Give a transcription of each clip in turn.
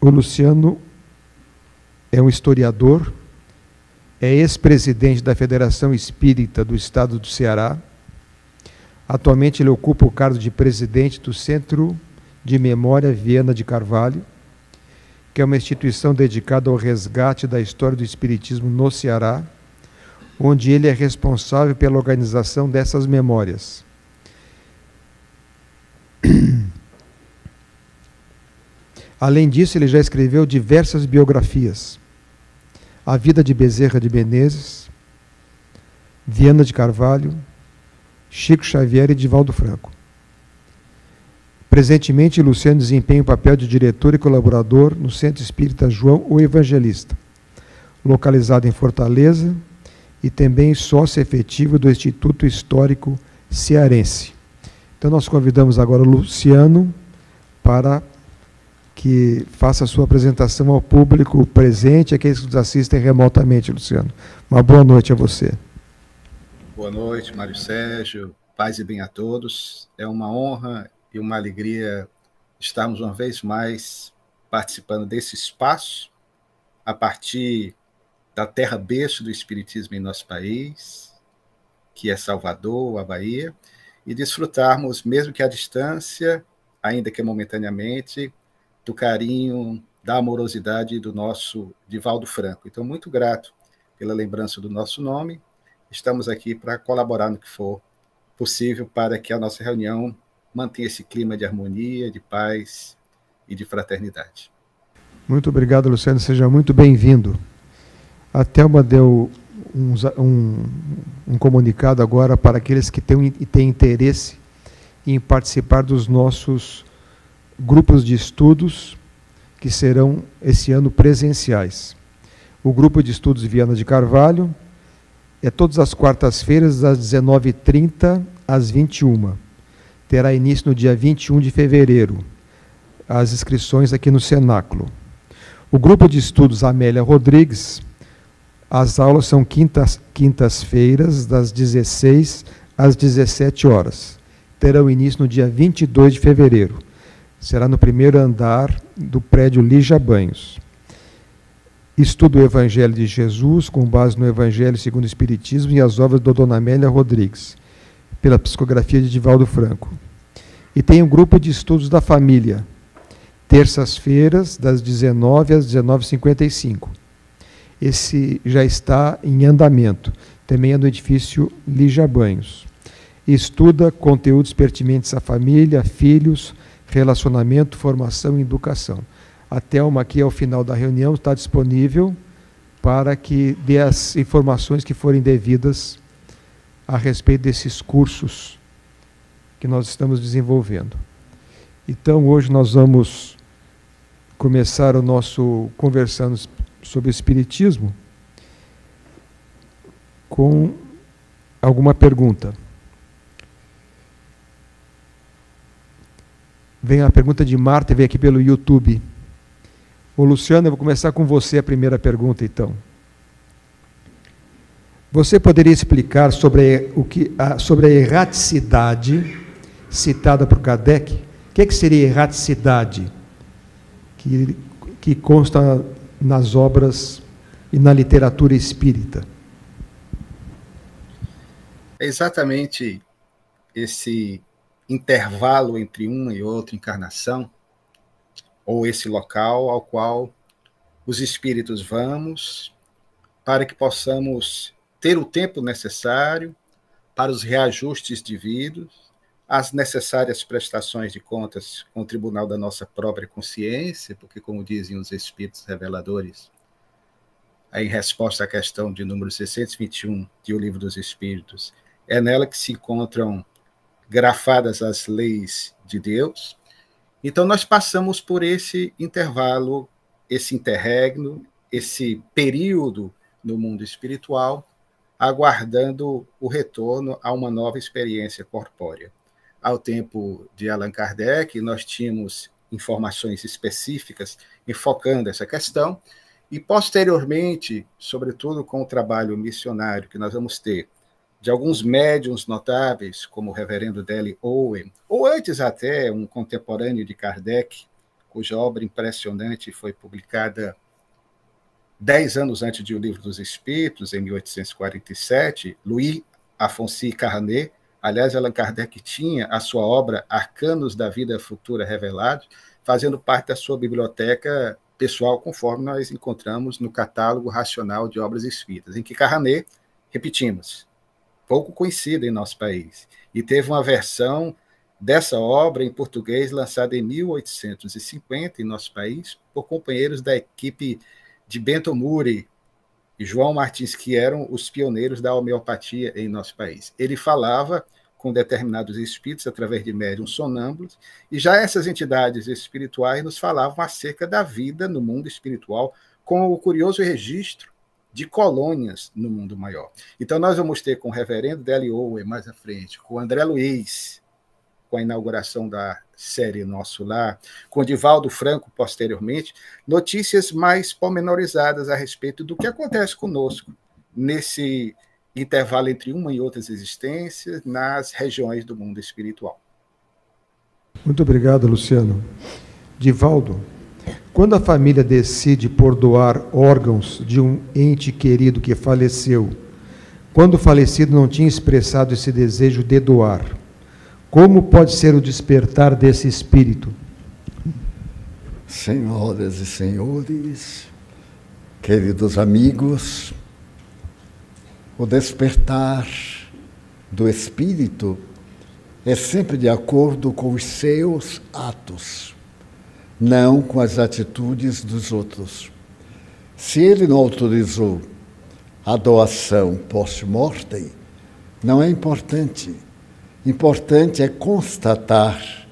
O Luciano é um historiador, é ex-presidente da Federação Espírita do Estado do Ceará. Atualmente ele ocupa o cargo de presidente do Centro de Memória Viana de Carvalho, que é uma instituição dedicada ao resgate da história do Espiritismo no Ceará, onde ele é responsável pela organização dessas memórias. Além disso, ele já escreveu diversas biografias. A Vida de Bezerra de Menezes, Viana de Carvalho, Chico Xavier e Divaldo Franco. Presentemente, Luciano desempenha o papel de diretor e colaborador no Centro Espírita João o Evangelista, localizado em Fortaleza, e também sócio efetivo do Instituto Histórico Cearense. Então, nós convidamos agora o Luciano para que faça a sua apresentação ao público presente, aqueles que nos assistem remotamente, Luciano. Uma boa noite a você. Boa noite, Mário Sérgio. Paz e bem a todos. É uma honra e uma alegria estarmos uma vez mais participando desse espaço, a partir da terra berço do Espiritismo em nosso país, que é Salvador, a Bahia, e desfrutarmos, mesmo que à distância, ainda que momentaneamente, do carinho, da amorosidade do nosso Divaldo Franco. Então, muito grato pela lembrança do nosso nome. Estamos aqui para colaborar no que for possível para que a nossa reunião mantenha esse clima de harmonia, de paz e de fraternidade. Muito obrigado, Luciano. Seja muito bem-vindo. A Thelma deu um comunicado agora para aqueles que têm interesse em participar dos nossos grupos de estudos, que serão esse ano presenciais. O grupo de estudos Viana de Carvalho é todas as quartas-feiras, das 19h30 às 21h. Terá início no dia 21 de fevereiro. As inscrições aqui no Cenáculo. O grupo de estudos Amélia Rodrigues, as aulas são quintas-feiras, das 16 às 17 horas. Terão início no dia 22 de fevereiro. Será no primeiro andar do prédio Lígia Banhos. Estudo o Evangelho de Jesus, com base no Evangelho segundo o Espiritismo e as obras da Dona Amélia Rodrigues, pela psicografia de Divaldo Franco. E tem um grupo de estudos da família, terças-feiras, das 19 às 19h55. Esse já está em andamento, também é no edifício Lígia Banhos. Estuda conteúdos pertinentes à família, filhos, relacionamento, formação e educação. A Thelma, aqui ao final da reunião, está disponível para que dê as informações que forem devidas a respeito desses cursos que nós estamos desenvolvendo. Então, hoje nós vamos começar o nosso conversando sobre o Espiritismo com alguma pergunta. Vem a pergunta de Marta, vem aqui pelo YouTube. Ô Luciano, eu vou começar com você a primeira pergunta, então. Você poderia explicar sobre a erraticidade citada por Kardec? O que seria erraticidade que consta nas obras e na literatura espírita? É exatamente esse intervalo entre uma e outra encarnação, ou esse local ao qual os espíritos vamos para que possamos ter o tempo necessário para os reajustes devidos, as necessárias prestações de contas com o tribunal da nossa própria consciência, porque, como dizem os espíritos reveladores, em resposta à questão de número 621 de O Livro dos Espíritos, é nela que se encontram grafadas as leis de Deus. Então, nós passamos por esse intervalo, esse interregno, esse período no mundo espiritual, aguardando o retorno a uma nova experiência corpórea. Ao tempo de Allan Kardec, nós tínhamos informações específicas enfocando essa questão, e posteriormente, sobretudo com o trabalho missionário que nós vamos ter de alguns médiuns notáveis, como o reverendo Dele Owen, ou antes até um contemporâneo de Kardec, cuja obra impressionante foi publicada 10 anos antes de O Livro dos Espíritos, em 1847, Louis Alphonse Carnet. Aliás, Allan Kardec tinha a sua obra Arcanos da Vida Futura Revelados, fazendo parte da sua biblioteca pessoal, conforme nós encontramos no catálogo racional de obras espíritas, em que Carnet, repetimos, pouco conhecida em nosso país, e teve uma versão dessa obra em português lançada em 1850 em nosso país por companheiros da equipe de Bento Muri e João Martins, que eram os pioneiros da homeopatia em nosso país. Ele falava com determinados espíritos através de médiuns sonâmbulos, e já essas entidades espirituais nos falavam acerca da vida no mundo espiritual, com o curioso registro de colônias no mundo maior. Então nós vamos ter com o reverendo Deli Owen mais à frente, com o André Luiz, com a inauguração da série Nosso Lar, com o Divaldo Franco posteriormente, notícias mais pormenorizadas a respeito do que acontece conosco nesse intervalo entre uma e outras existências nas regiões do mundo espiritual. Muito obrigado, Luciano. Divaldo, quando a família decide por doar órgãos de um ente querido que faleceu, quando o falecido não tinha expressado esse desejo de doar, como pode ser o despertar desse espírito? Senhoras e senhores, queridos amigos, o despertar do espírito é sempre de acordo com os seus atos, não com as atitudes dos outros. Se ele não autorizou a doação post-mortem, não é importante. Importante é constatar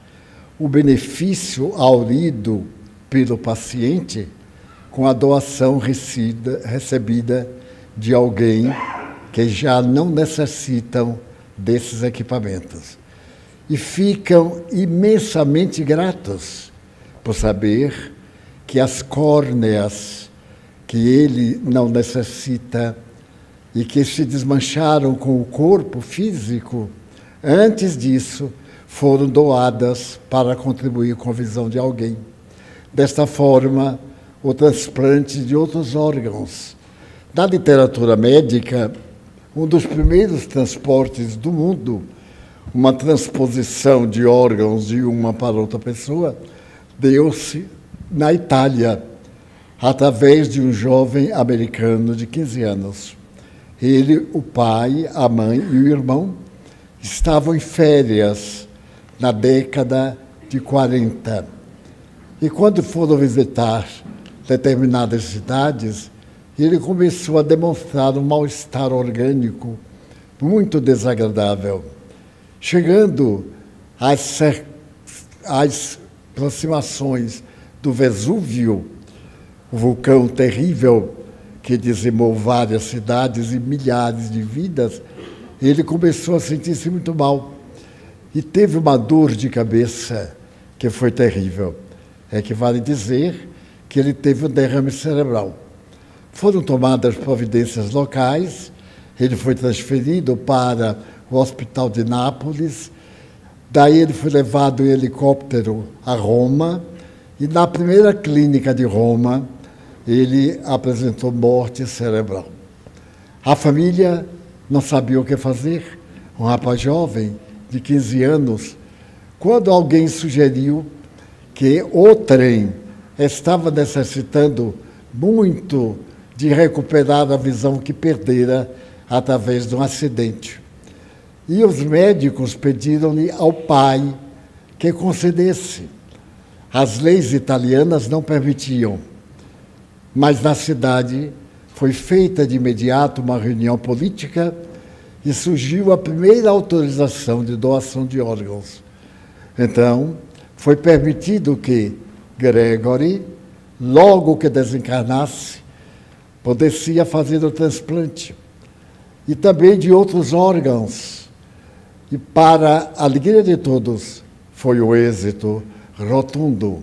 o benefício aurido pelo paciente com a doação recebida de alguém que já não necessitam desses equipamentos. E ficam imensamente gratos por saber que as córneas que ele não necessita e que se desmancharam com o corpo físico, antes disso, foram doadas para contribuir com a visão de alguém. Desta forma, o transplante de outros órgãos. Na literatura médica, um dos primeiros transportes do mundo, uma transposição de órgãos de uma para outra pessoa, deu-se na Itália, através de um jovem americano de 15 anos. Ele, o pai, a mãe e o irmão estavam em férias na década de 40. E quando foram visitar determinadas cidades, ele começou a demonstrar um mal-estar orgânico muito desagradável. Chegando às aproximações do Vesúvio, o vulcão terrível que dizimou várias cidades e milhares de vidas, ele começou a sentir-se muito mal e teve uma dor de cabeça que foi terrível. É que vale dizer que ele teve um derrame cerebral. Foram tomadas providências locais, ele foi transferido para o Hospital de Nápoles, daí ele foi levado em helicóptero a Roma, e na primeira clínica de Roma, ele apresentou morte cerebral. A família não sabia o que fazer, um rapaz jovem, de 15 anos, quando alguém sugeriu que o trem estava necessitando muito de recuperar a visão que perdera através de um acidente. E os médicos pediram-lhe ao pai que concedesse. As leis italianas não permitiam, mas na cidade foi feita de imediato uma reunião política e surgiu a primeira autorização de doação de órgãos. Então, foi permitido que Gregory, logo que desencarnasse, pudesse fazer o transplante. E também de outros órgãos. E para a alegria de todos, foi o êxito rotundo.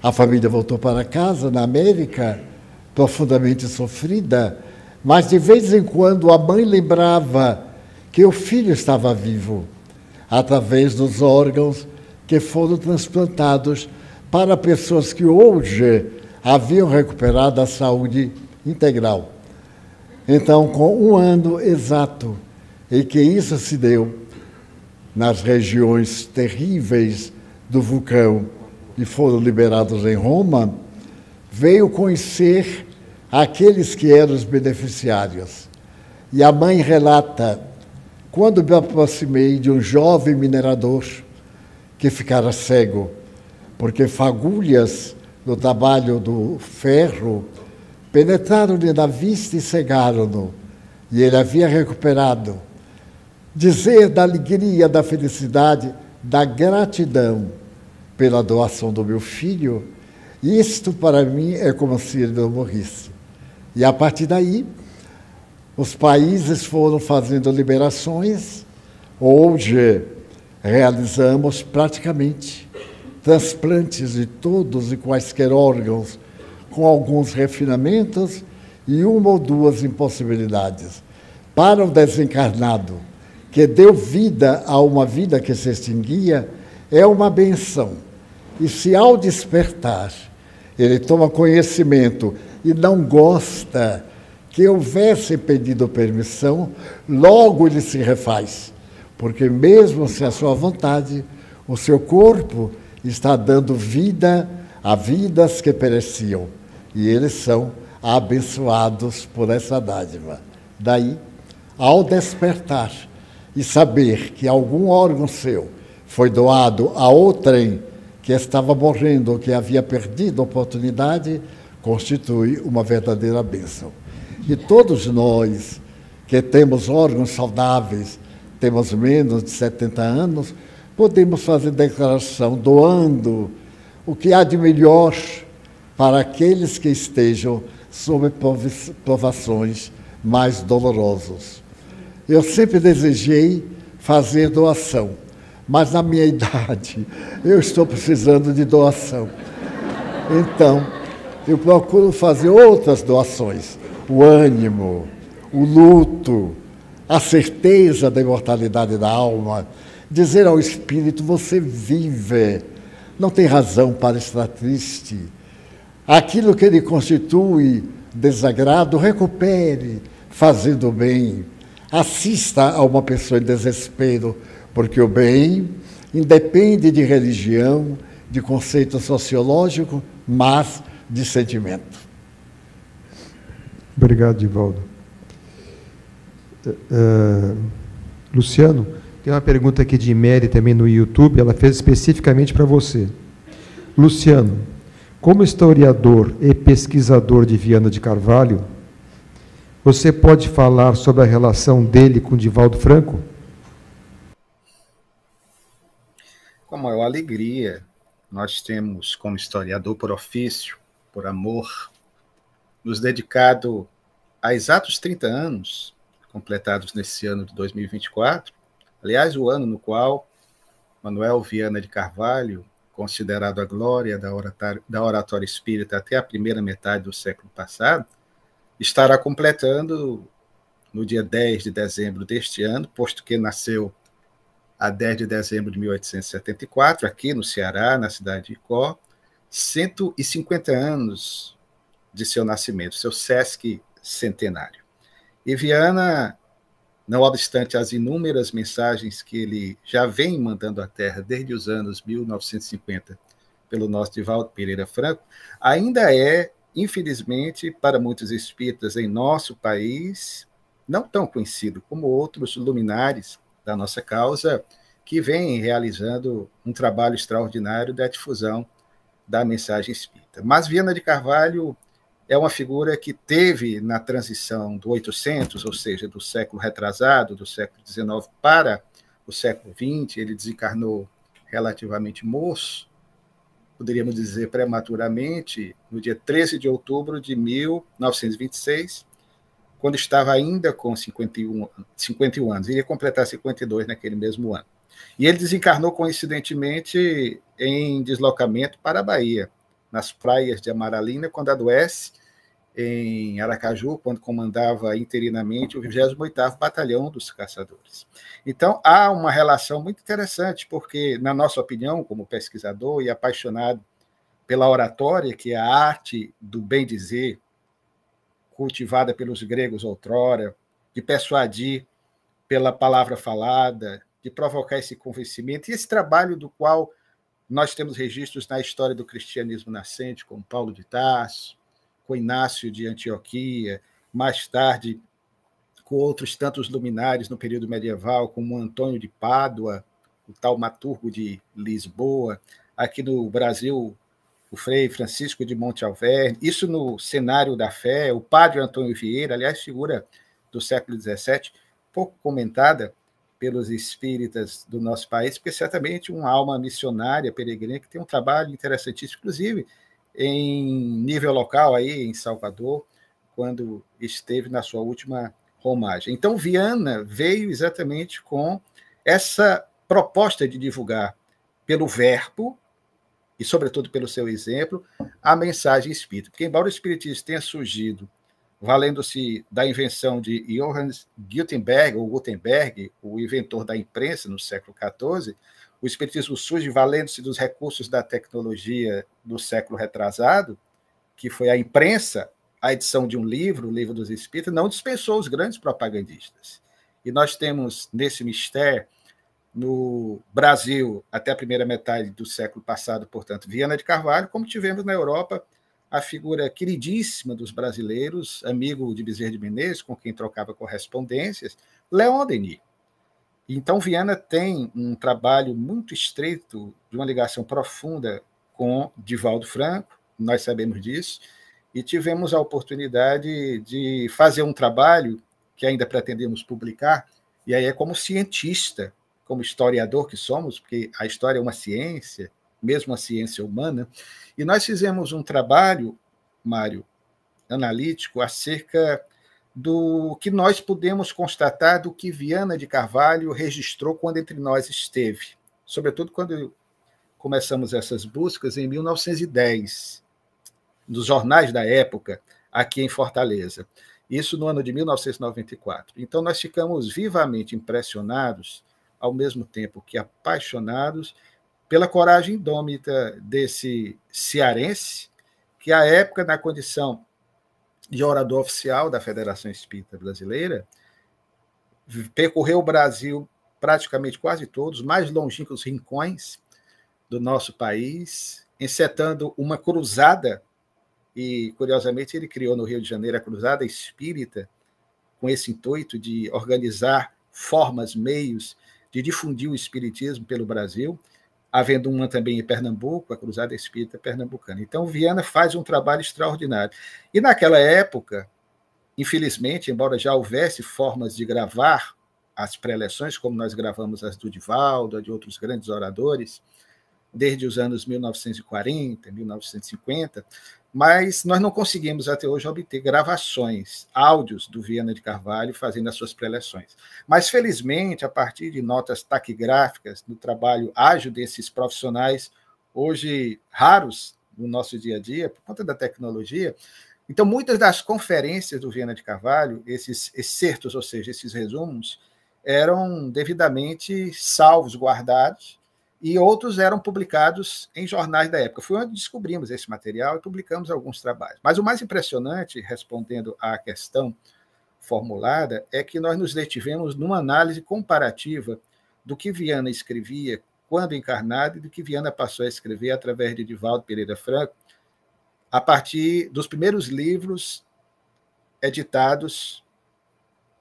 A família voltou para casa, na América, profundamente sofrida, mas de vez em quando a mãe lembrava que o filho estava vivo, através dos órgãos que foram transplantados para pessoas que hoje haviam recuperado a saúde integral. Então, com 1 ano exato em que isso se deu nas regiões terríveis do vulcão e foram liberados em Roma, veio conhecer aqueles que eram os beneficiários. E a mãe relata: quando me aproximei de um jovem minerador que ficara cego, porque fagulhas no trabalho do ferro penetraram-lhe na vista e cegaram-no, e ele havia recuperado. Dizer da alegria, da felicidade, da gratidão pela doação do meu filho, isto para mim é como se ele não morresse. E a partir daí, os países foram fazendo liberações. Hoje realizamos praticamente transplantes de todos e quaisquer órgãos, com alguns refinamentos e 1 ou 2 impossibilidades. Para o desencarnado, que deu vida a uma vida que se extinguia, é uma benção. E se ao despertar ele toma conhecimento e não gosta que houvesse pedido permissão, logo ele se refaz, porque mesmo sem a sua vontade, o seu corpo está dando vida a vidas que pereciam, e eles são abençoados por essa dádiva. Daí, ao despertar e saber que algum órgão seu foi doado a outrem que estava morrendo ou que havia perdido a oportunidade, constitui uma verdadeira bênção. E todos nós que temos órgãos saudáveis, temos menos de 70 anos, podemos fazer declaração doando o que há de melhor para aqueles que estejam sob provações mais dolorosas. Eu sempre desejei fazer doação, mas na minha idade eu estou precisando de doação. Então, eu procuro fazer outras doações: o ânimo, o luto, a certeza da imortalidade da alma, dizer ao espírito: você vive, não tem razão para estar triste. Aquilo que lhe constitui desagrado, recupere, fazendo bem. Assista a uma pessoa em desespero, porque o bem independe de religião, de conceito sociológico, mas de sentimento. Obrigado, Divaldo. Luciano, tem uma pergunta aqui de Mary também no YouTube, ela fez especificamente para você. Luciano, como historiador e pesquisador de Viana de Carvalho, você pode falar sobre a relação dele com Divaldo Franco? Com a maior alegria. Nós temos, como historiador por ofício, por amor, nos dedicado a exatos 30 anos, completados nesse ano de 2024, aliás, o ano no qual Manuel Viana de Carvalho, considerado a glória da oratória espírita até a primeira metade do século passado, estará completando no dia 10 de dezembro deste ano, posto que nasceu a 10 de dezembro de 1874, aqui no Ceará, na cidade de Icó, 150 anos de seu nascimento, seu Sesc centenário. E Viana, não obstante as inúmeras mensagens que ele já vem mandando à Terra desde os anos 1950, pelo nosso Divaldo Pereira Franco, ainda é, infelizmente, para muitos espíritas em nosso país, não tão conhecido como outros luminares da nossa causa, que vem realizando um trabalho extraordinário da difusão da mensagem espírita. Mas Viana de Carvalho é uma figura que teve na transição do 800, ou seja, do século retrasado, do século XIX para o século XX, ele desencarnou relativamente moço, poderíamos dizer prematuramente, no dia 13 de outubro de 1926, quando estava ainda com 51 anos, iria completar 52 naquele mesmo ano. E ele desencarnou, coincidentemente, em deslocamento para a Bahia, nas praias de Amaralina, quando adoece, em Aracaju, quando comandava interinamente o 28º Batalhão dos Caçadores. Então, há uma relação muito interessante, porque, na nossa opinião, como pesquisador e apaixonado pela oratória, que é a arte do bem dizer, cultivada pelos gregos outrora, de persuadir pela palavra falada, de provocar esse convencimento, e esse trabalho do qual nós temos registros na história do cristianismo nascente, com Paulo de Tarso, com Inácio de Antioquia, mais tarde com outros tantos luminares no período medieval, como Antônio de Pádua, o taumaturgo de Lisboa, aqui no Brasil, o Frei Francisco de Monte Alverne, isso no cenário da fé, o padre Antônio Vieira, aliás, figura do século XVII, pouco comentada pelos espíritas do nosso país, porque certamente uma alma missionária, peregrina, que tem um trabalho interessantíssimo, inclusive em nível local, aí em Salvador, quando esteve na sua última romagem. Então, Viana veio exatamente com essa proposta de divulgar pelo verbo, e sobretudo pelo seu exemplo, a mensagem espírita. Porque, embora o espiritismo tenha surgido valendo-se da invenção de Johannes Gutenberg, ou Gutenberg, o inventor da imprensa no século XIV, o espiritismo surge valendo-se dos recursos da tecnologia do século retrasado, que foi a imprensa, a edição de um livro, o Livro dos Espíritos, não dispensou os grandes propagandistas. E nós temos, nesse mistério, no Brasil, até a primeira metade do século passado, portanto, Viana de Carvalho, como tivemos na Europa a figura queridíssima dos brasileiros, amigo de Bezerra de Menezes, com quem trocava correspondências, Leon Denis. Então, Viana tem um trabalho muito estreito, de uma ligação profunda com Divaldo Franco, nós sabemos disso, e tivemos a oportunidade de fazer um trabalho que ainda pretendemos publicar, e aí é como cientista, como historiador que somos, porque a história é uma ciência, mesmo a ciência humana, e nós fizemos um trabalho, Mário, analítico, acerca do que nós podemos constatar do que Viana de Carvalho registrou quando entre nós esteve, sobretudo quando começamos essas buscas em 1910, nos jornais da época, aqui em Fortaleza. Isso no ano de 1994. Então, nós ficamos vivamente impressionados, ao mesmo tempo que apaixonados, pela coragem indômita desse cearense, que, à época, na condição de orador oficial da Federação Espírita Brasileira, percorreu o Brasil praticamente quase todos, mais longínquos rincões do nosso país, encetando uma cruzada, e, curiosamente, ele criou no Rio de Janeiro a Cruzada Espírita, com esse intuito de organizar formas, meios de difundir o espiritismo pelo Brasil, havendo uma também em Pernambuco, a Cruzada Espírita Pernambucana. Então, Viana faz um trabalho extraordinário. E, naquela época, infelizmente, embora já houvesse formas de gravar as preleções, como nós gravamos as do Divaldo, a de outros grandes oradores, desde os anos 1940, 1950, mas nós não conseguimos até hoje obter gravações, áudios do Viana de Carvalho fazendo as suas preleções. Mas, felizmente, a partir de notas taquigráficas, no trabalho ágil desses profissionais, hoje raros no nosso dia a dia, por conta da tecnologia, então muitas das conferências do Viana de Carvalho, esses excertos, ou seja, esses resumos, eram devidamente salvos, guardados, e outros eram publicados em jornais da época. Foi onde descobrimos esse material e publicamos alguns trabalhos. Mas o mais impressionante, respondendo à questão formulada, é que nós nos detivemos numa análise comparativa do que Viana escrevia quando encarnado e do que Viana passou a escrever através de Divaldo Pereira Franco, a partir dos primeiros livros editados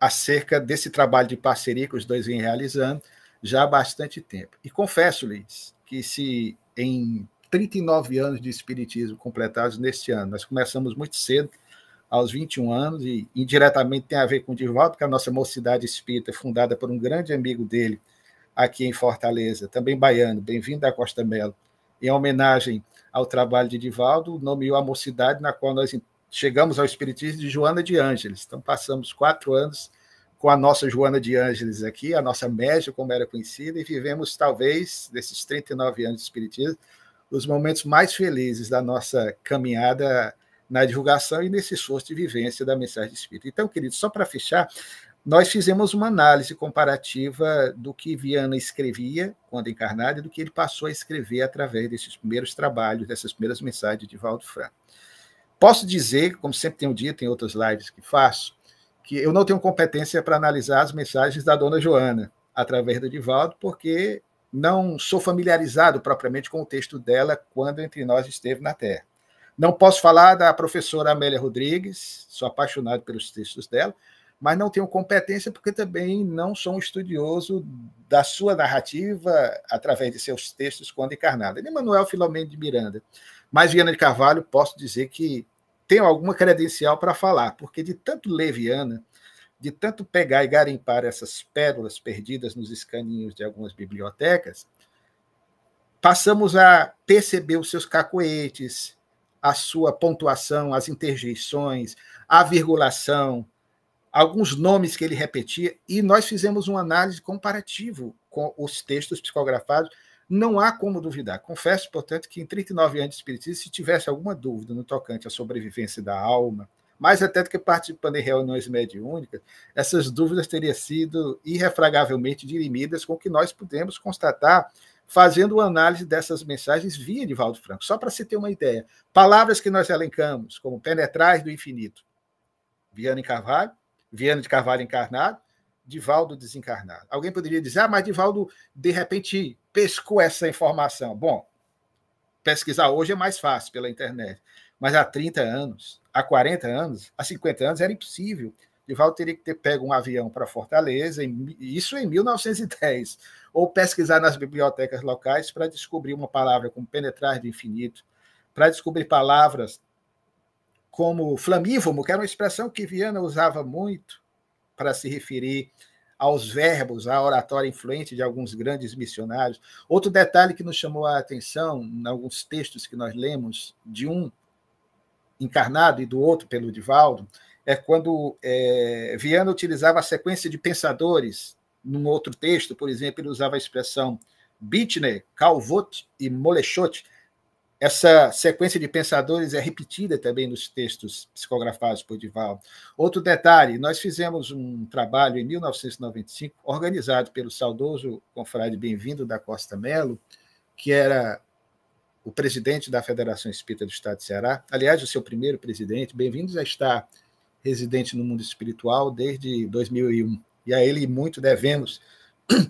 acerca desse trabalho de parceria que os dois vêm realizando, já há bastante tempo. E confesso-lhes que se em 39 anos de espiritismo completados neste ano, nós começamos muito cedo, aos 21 anos, e indiretamente tem a ver com o Divaldo, porque a nossa mocidade espírita, fundada por um grande amigo dele, aqui em Fortaleza, também baiano, bem-vindo da Costa Melo, em homenagem ao trabalho de Divaldo, nomeou a mocidade na qual nós chegamos ao espiritismo de Joana de Ângeles. Então, passamos 4 anos com a nossa Joana de Ângeles aqui, a nossa média, como era conhecida, e vivemos, talvez, desses 39 anos de espiritismo, os momentos mais felizes da nossa caminhada na divulgação e nesse esforço de vivência da mensagem espírita. Então, queridos, só para fechar, nós fizemos uma análise comparativa do que Viana escrevia quando encarnado e do que ele passou a escrever através desses primeiros trabalhos, dessas primeiras mensagens de Divaldo Franco. Posso dizer, como sempre tenho dito em outras lives que faço, que eu não tenho competência para analisar as mensagens da dona Joana através do Divaldo, porque não sou familiarizado propriamente com o texto dela quando entre nós esteve na Terra. Não posso falar da professora Amélia Rodrigues, sou apaixonado pelos textos dela, mas não tenho competência porque também não sou um estudioso da sua narrativa através de seus textos quando encarnada. Nem Manuel Filomeno de Miranda. Mas Viana de Carvalho, posso dizer que tenho alguma credencial para falar, porque de tanto ler Viana, de tanto pegar e garimpar essas pérolas perdidas nos escaninhos de algumas bibliotecas, passamos a perceber os seus cacoetes, a sua pontuação, as interjeições, a virgulação, alguns nomes que ele repetia, e nós fizemos uma análise comparativa com os textos psicografados. Não há como duvidar. Confesso, portanto, que em 39 anos de espiritismo, se tivesse alguma dúvida no tocante à sobrevivência da alma, mais até do que participando em reuniões mediúnicas, essas dúvidas teriam sido irrefragavelmente dirimidas com o que nós pudemos constatar fazendo uma análise dessas mensagens via Divaldo Franco. Só para se ter uma ideia. Palavras que nós elencamos, como penetrais do infinito. Viana de Carvalho encarnado, Divaldo desencarnado. Alguém poderia dizer, mas Divaldo, de repente, pescou essa informação. Bom, pesquisar hoje é mais fácil pela internet, mas há 30 anos, há 40 anos, há 50 anos era impossível. Divaldo teria que ter pego um avião para Fortaleza, isso em 1910, ou pesquisar nas bibliotecas locais para descobrir uma palavra como penetrar do infinito, para descobrir palavras como flamívomo, que era uma expressão que Viana usava muito para se referir aos verbos, à oratória influente de alguns grandes missionários. Outro detalhe que nos chamou a atenção, em alguns textos que nós lemos, de um encarnado e do outro pelo Divaldo, é quando Viana utilizava a sequência de pensadores. Num outro texto, por exemplo, ele usava a expressão Bittner, Calvot e Molechot. Essa sequência de pensadores é repetida também nos textos psicografados por Divaldo. Outro detalhe, nós fizemos um trabalho em 1995, organizado pelo saudoso confrade Bem-vindo da Costa Melo, que era o presidente da Federação Espírita do Estado de Ceará, aliás, o seu primeiro presidente. Bem-vindo já está residente no mundo espiritual desde 2001, e a ele muito devemos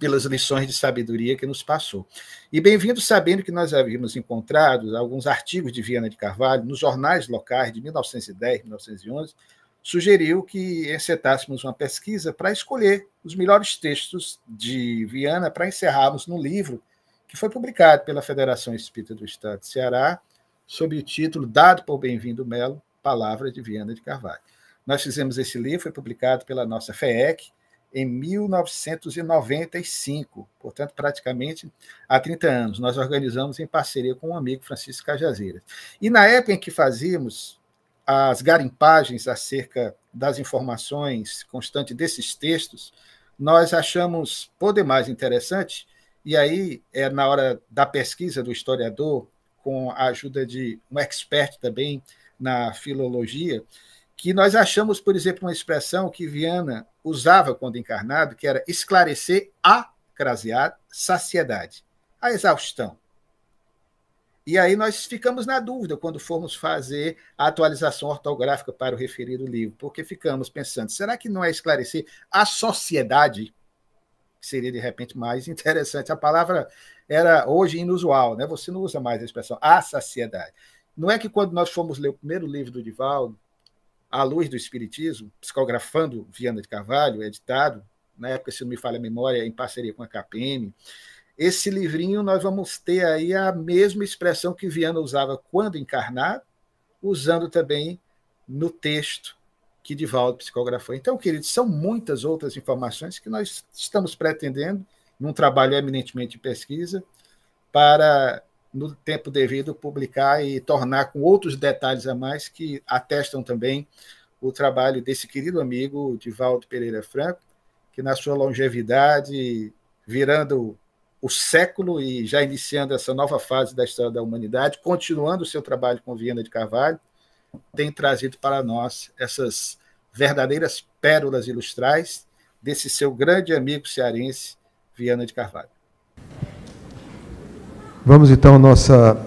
pelas lições de sabedoria que nos passou. E Bem-vindo, sabendo que nós havíamos encontrado alguns artigos de Viana de Carvalho nos jornais locais de 1910, 1911, sugeriu que encetássemos uma pesquisa para escolher os melhores textos de Viana para encerrarmos no livro que foi publicado pela Federação Espírita do Estado de Ceará, sob o título dado por Bem-vindo Melo, Palavra de Viana de Carvalho. Nós fizemos esse livro, foi publicado pela nossa FEEC, em 1995, portanto, praticamente há 30 anos. Nós organizamos em parceria com um amigo, Francisco Cajazeiras. E na época em que fazíamos as garimpagens acerca das informações constantes desses textos, nós achamos por demais interessante, e aí é na hora da pesquisa do historiador, com a ajuda de um expert também na filologia, que nós achamos, por exemplo, uma expressão que Viana usava quando encarnado, que era esclarecer a crasear saciedade, a exaustão. E aí nós ficamos na dúvida quando formos fazer a atualização ortográfica para o referido livro, porque ficamos pensando, será que não é esclarecer a sociedade? Que seria, de repente, mais interessante. A palavra era hoje inusual, né? Você não usa mais a expressão a saciedade. Não é que quando nós fomos ler o primeiro livro do Divaldo, À Luz do Espiritismo, psicografando Viana de Carvalho, editado, na época, se não me falha a memória, em parceria com a KPM, esse livrinho nós vamos ter aí a mesma expressão que Viana usava quando encarnado, usando também no texto que Divaldo psicografou. Então, queridos, são muitas outras informações que nós estamos pretendendo, num trabalho eminentemente de pesquisa, para, no tempo devido, publicar e tornar com outros detalhes a mais que atestam também o trabalho desse querido amigo Divaldo Pereira Franco, que na sua longevidade, virando o século e já iniciando essa nova fase da história da humanidade, continuando o seu trabalho com Viana de Carvalho, tem trazido para nós essas verdadeiras pérolas ilustrais desse seu grande amigo cearense, Viana de Carvalho. Vamos então à nossa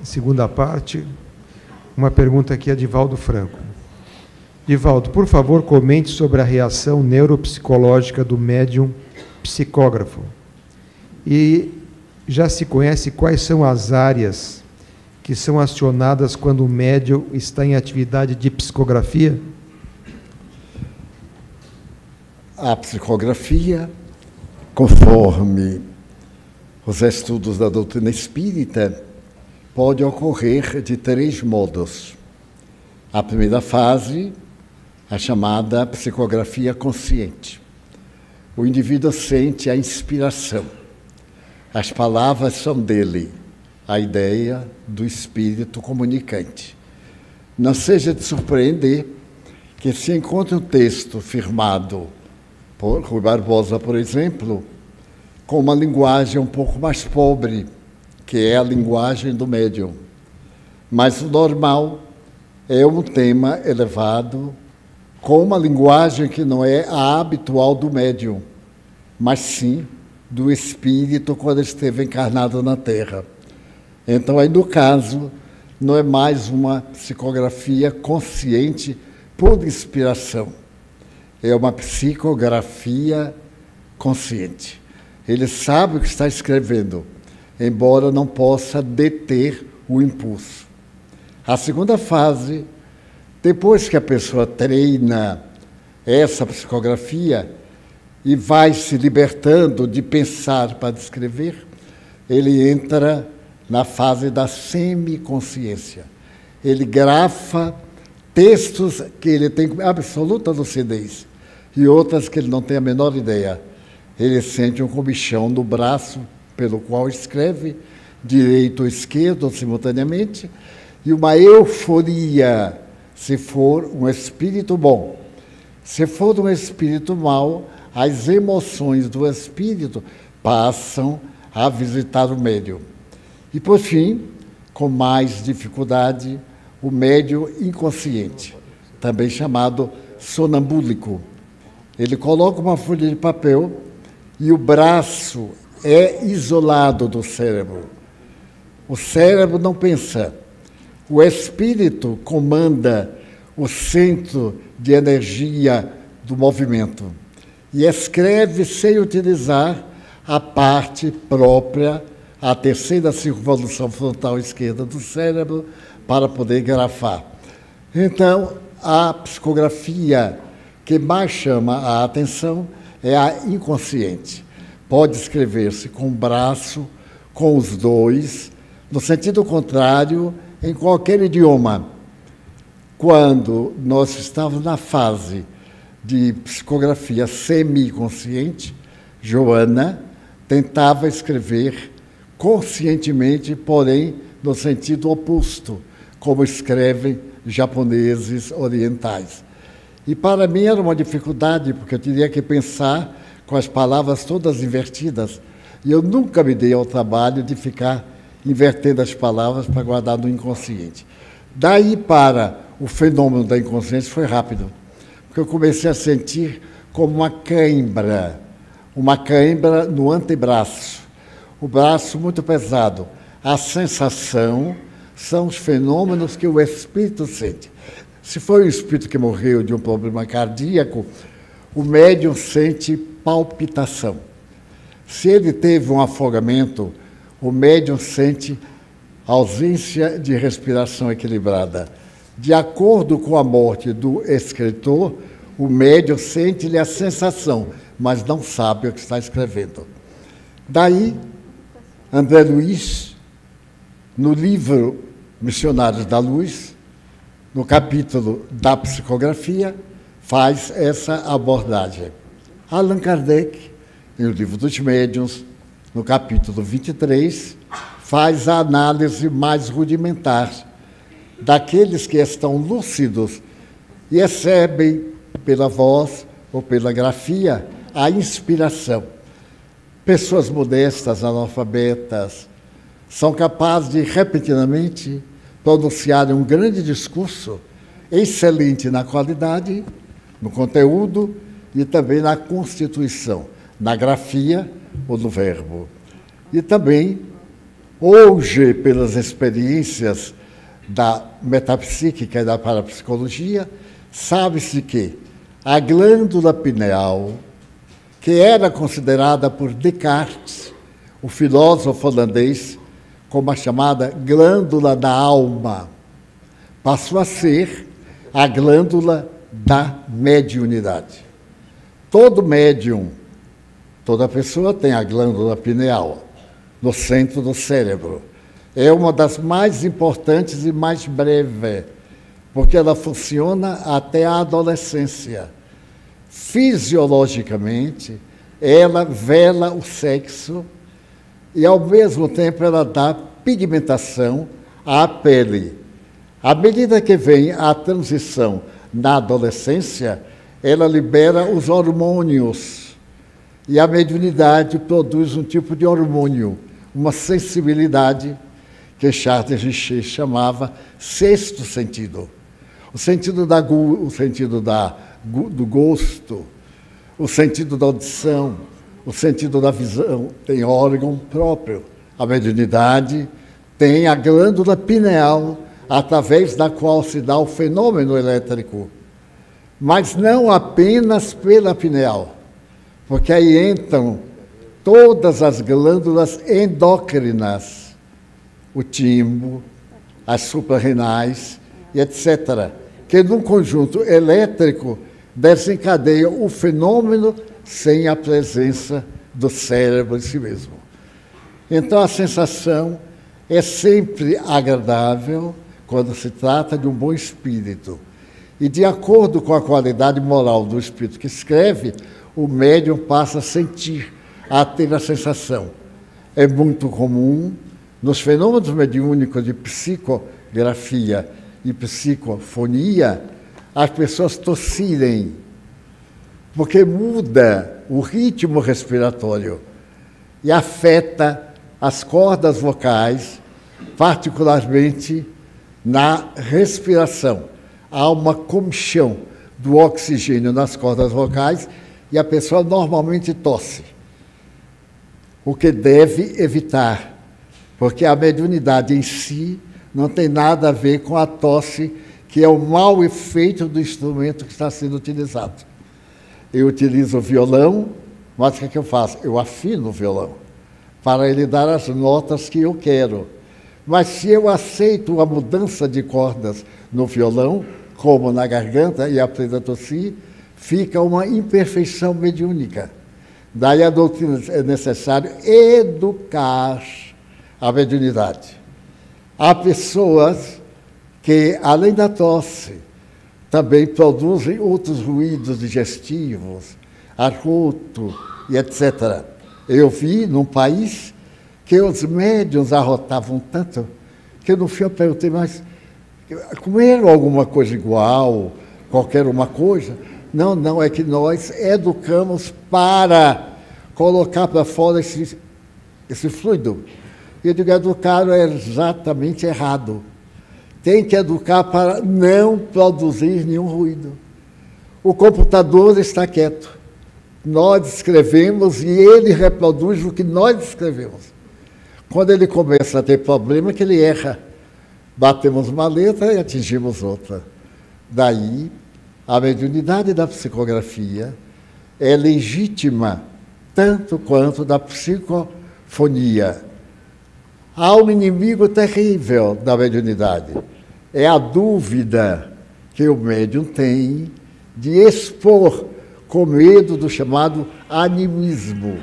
segunda parte. Uma pergunta aqui é de Divaldo Franco. Divaldo, por favor, comente sobre a reação neuropsicológica do médium psicógrafo. E já se conhece quais são as áreas que são acionadas quando o médium está em atividade de psicografia? A psicografia, conforme os estudos da doutrina espírita, pode ocorrer de 3 modos. A primeira fase, a chamada psicografia consciente. O indivíduo sente a inspiração. As palavras são dele, a ideia do espírito comunicante. Não seja de surpreender que se encontre um texto firmado por Rui Barbosa, por exemplo, com uma linguagem um pouco mais pobre, que é a linguagem do médium. Mas o normal é um tema elevado, com uma linguagem que não é a habitual do médium, mas sim do espírito quando esteve encarnado na Terra. Então, aí no caso, não é mais uma psicografia consciente por inspiração, é uma psicografia consciente. Ele sabe o que está escrevendo, embora não possa deter o impulso. A segunda fase, depois que a pessoa treina essa psicografia e vai se libertando de pensar para escrever, ele entra na fase da semiconsciência. Ele grafa textos que ele tem absoluta lucidez e outras que ele não tem a menor ideia. Ele sente um comichão no braço pelo qual escreve, direito ou esquerdo simultaneamente, e uma euforia, se for um espírito bom. Se for um espírito mau, as emoções do espírito passam a visitar o médium. E, por fim, com mais dificuldade, o médium inconsciente, também chamado sonambúlico. Ele coloca uma folha de papel e o braço é isolado do cérebro. O cérebro não pensa. O espírito comanda o centro de energia do movimento e escreve sem utilizar a parte própria, a terceira circunvolução frontal esquerda do cérebro, para poder grafar. Então, a psicografia que mais chama a atenção é a inconsciente. Pode escrever-se com o braço, com os dois, no sentido contrário, em qualquer idioma. Quando nós estávamos na fase de psicografia semi-consciente, Joana tentava escrever conscientemente, porém no sentido oposto, como escrevem japoneses orientais. E para mim era uma dificuldade, porque eu teria que pensar com as palavras todas invertidas, e eu nunca me dei ao trabalho de ficar invertendo as palavras para guardar no inconsciente. Daí para o fenômeno da inconsciência foi rápido, porque eu comecei a sentir como uma cãibra no antebraço, o braço muito pesado. A sensação são os fenômenos que o espírito sente. Se foi um espírito que morreu de um problema cardíaco, o médium sente palpitação. Se ele teve um afogamento, o médium sente ausência de respiração equilibrada. De acordo com a morte do escritor, o médium sente-lhe a sensação, mas não sabe o que está escrevendo. Daí, André Luiz, no livro Missionários da Luz, no capítulo da psicografia, faz essa abordagem. Allan Kardec, no livro dos Médiuns, no capítulo 23, faz a análise mais rudimentar daqueles que estão lúcidos e recebem pela voz ou pela grafia a inspiração. Pessoas modestas, analfabetas, são capazes de, repentinamente, pronunciarem um grande discurso, excelente na qualidade, no conteúdo, e também na constituição, na grafia ou no verbo. E também, hoje, pelas experiências da metapsíquica e da parapsicologia, sabe-se que a glândula pineal, que era considerada por Descartes, o filósofo holandês, como a chamada glândula da alma, passou a ser a glândula da mediunidade. Todo médium, toda pessoa tem a glândula pineal no centro do cérebro. É uma das mais importantes e mais breve, porque ela funciona até a adolescência. Fisiologicamente, ela vela o sexo e, ao mesmo tempo, ela dá pigmentação à pele. À medida que vem a transição na adolescência, ela libera os hormônios. E a mediunidade produz um tipo de hormônio, uma sensibilidade que Charles de Richer chamava sexto sentido. O sentido do gosto, o sentido da audição, o sentido da visão, tem órgão próprio. A mediunidade tem a glândula pineal, através da qual se dá o fenômeno elétrico, mas não apenas pela pineal, porque aí entram todas as glândulas endócrinas, o timo, as suprarrenais, e etc., que num conjunto elétrico desencadeiam o fenômeno sem a presença do cérebro em si mesmo. Então a sensação é sempre agradável quando se trata de um bom espírito. E de acordo com a qualidade moral do espírito que escreve, o médium passa a sentir, a ter a sensação. É muito comum, nos fenômenos mediúnicos de psicografia e psicofonia, as pessoas tossirem, porque muda o ritmo respiratório e afeta as cordas vocais, particularmente na respiração. Há uma comichão do oxigênio nas cordas vocais e a pessoa normalmente tosse, o que deve evitar, porque a mediunidade em si não tem nada a ver com a tosse, que é o mau efeito do instrumento que está sendo utilizado. Eu utilizo o violão, mas o que eu faço? Eu afino o violão, para ele dar as notas que eu quero. Mas se eu aceito a mudança de cordas no violão, como na garganta, e aprendo a tossir, fica uma imperfeição mediúnica. Daí a doutrina é necessário educar a mediunidade. Há pessoas que, além da tosse, também produzem outros ruídos digestivos, arroto e etc. Eu vi num país que os médiuns arrotavam tanto que no fim eu perguntei, mas comeram alguma coisa igual, qualquer uma coisa? Não, não, é que nós educamos para colocar para fora esse fluido. E eu digo, educar é exatamente errado. Tem que educar para não produzir nenhum ruído. O computador está quieto. Nós escrevemos e ele reproduz o que nós escrevemos. Quando ele começa a ter problema, que ele erra. Batemos uma letra e atingimos outra. Daí, a mediunidade da psicografia é legítima, tanto quanto da psicofonia. Há um inimigo terrível da mediunidade. É a dúvida que o médium tem de expor com medo do chamado animismo.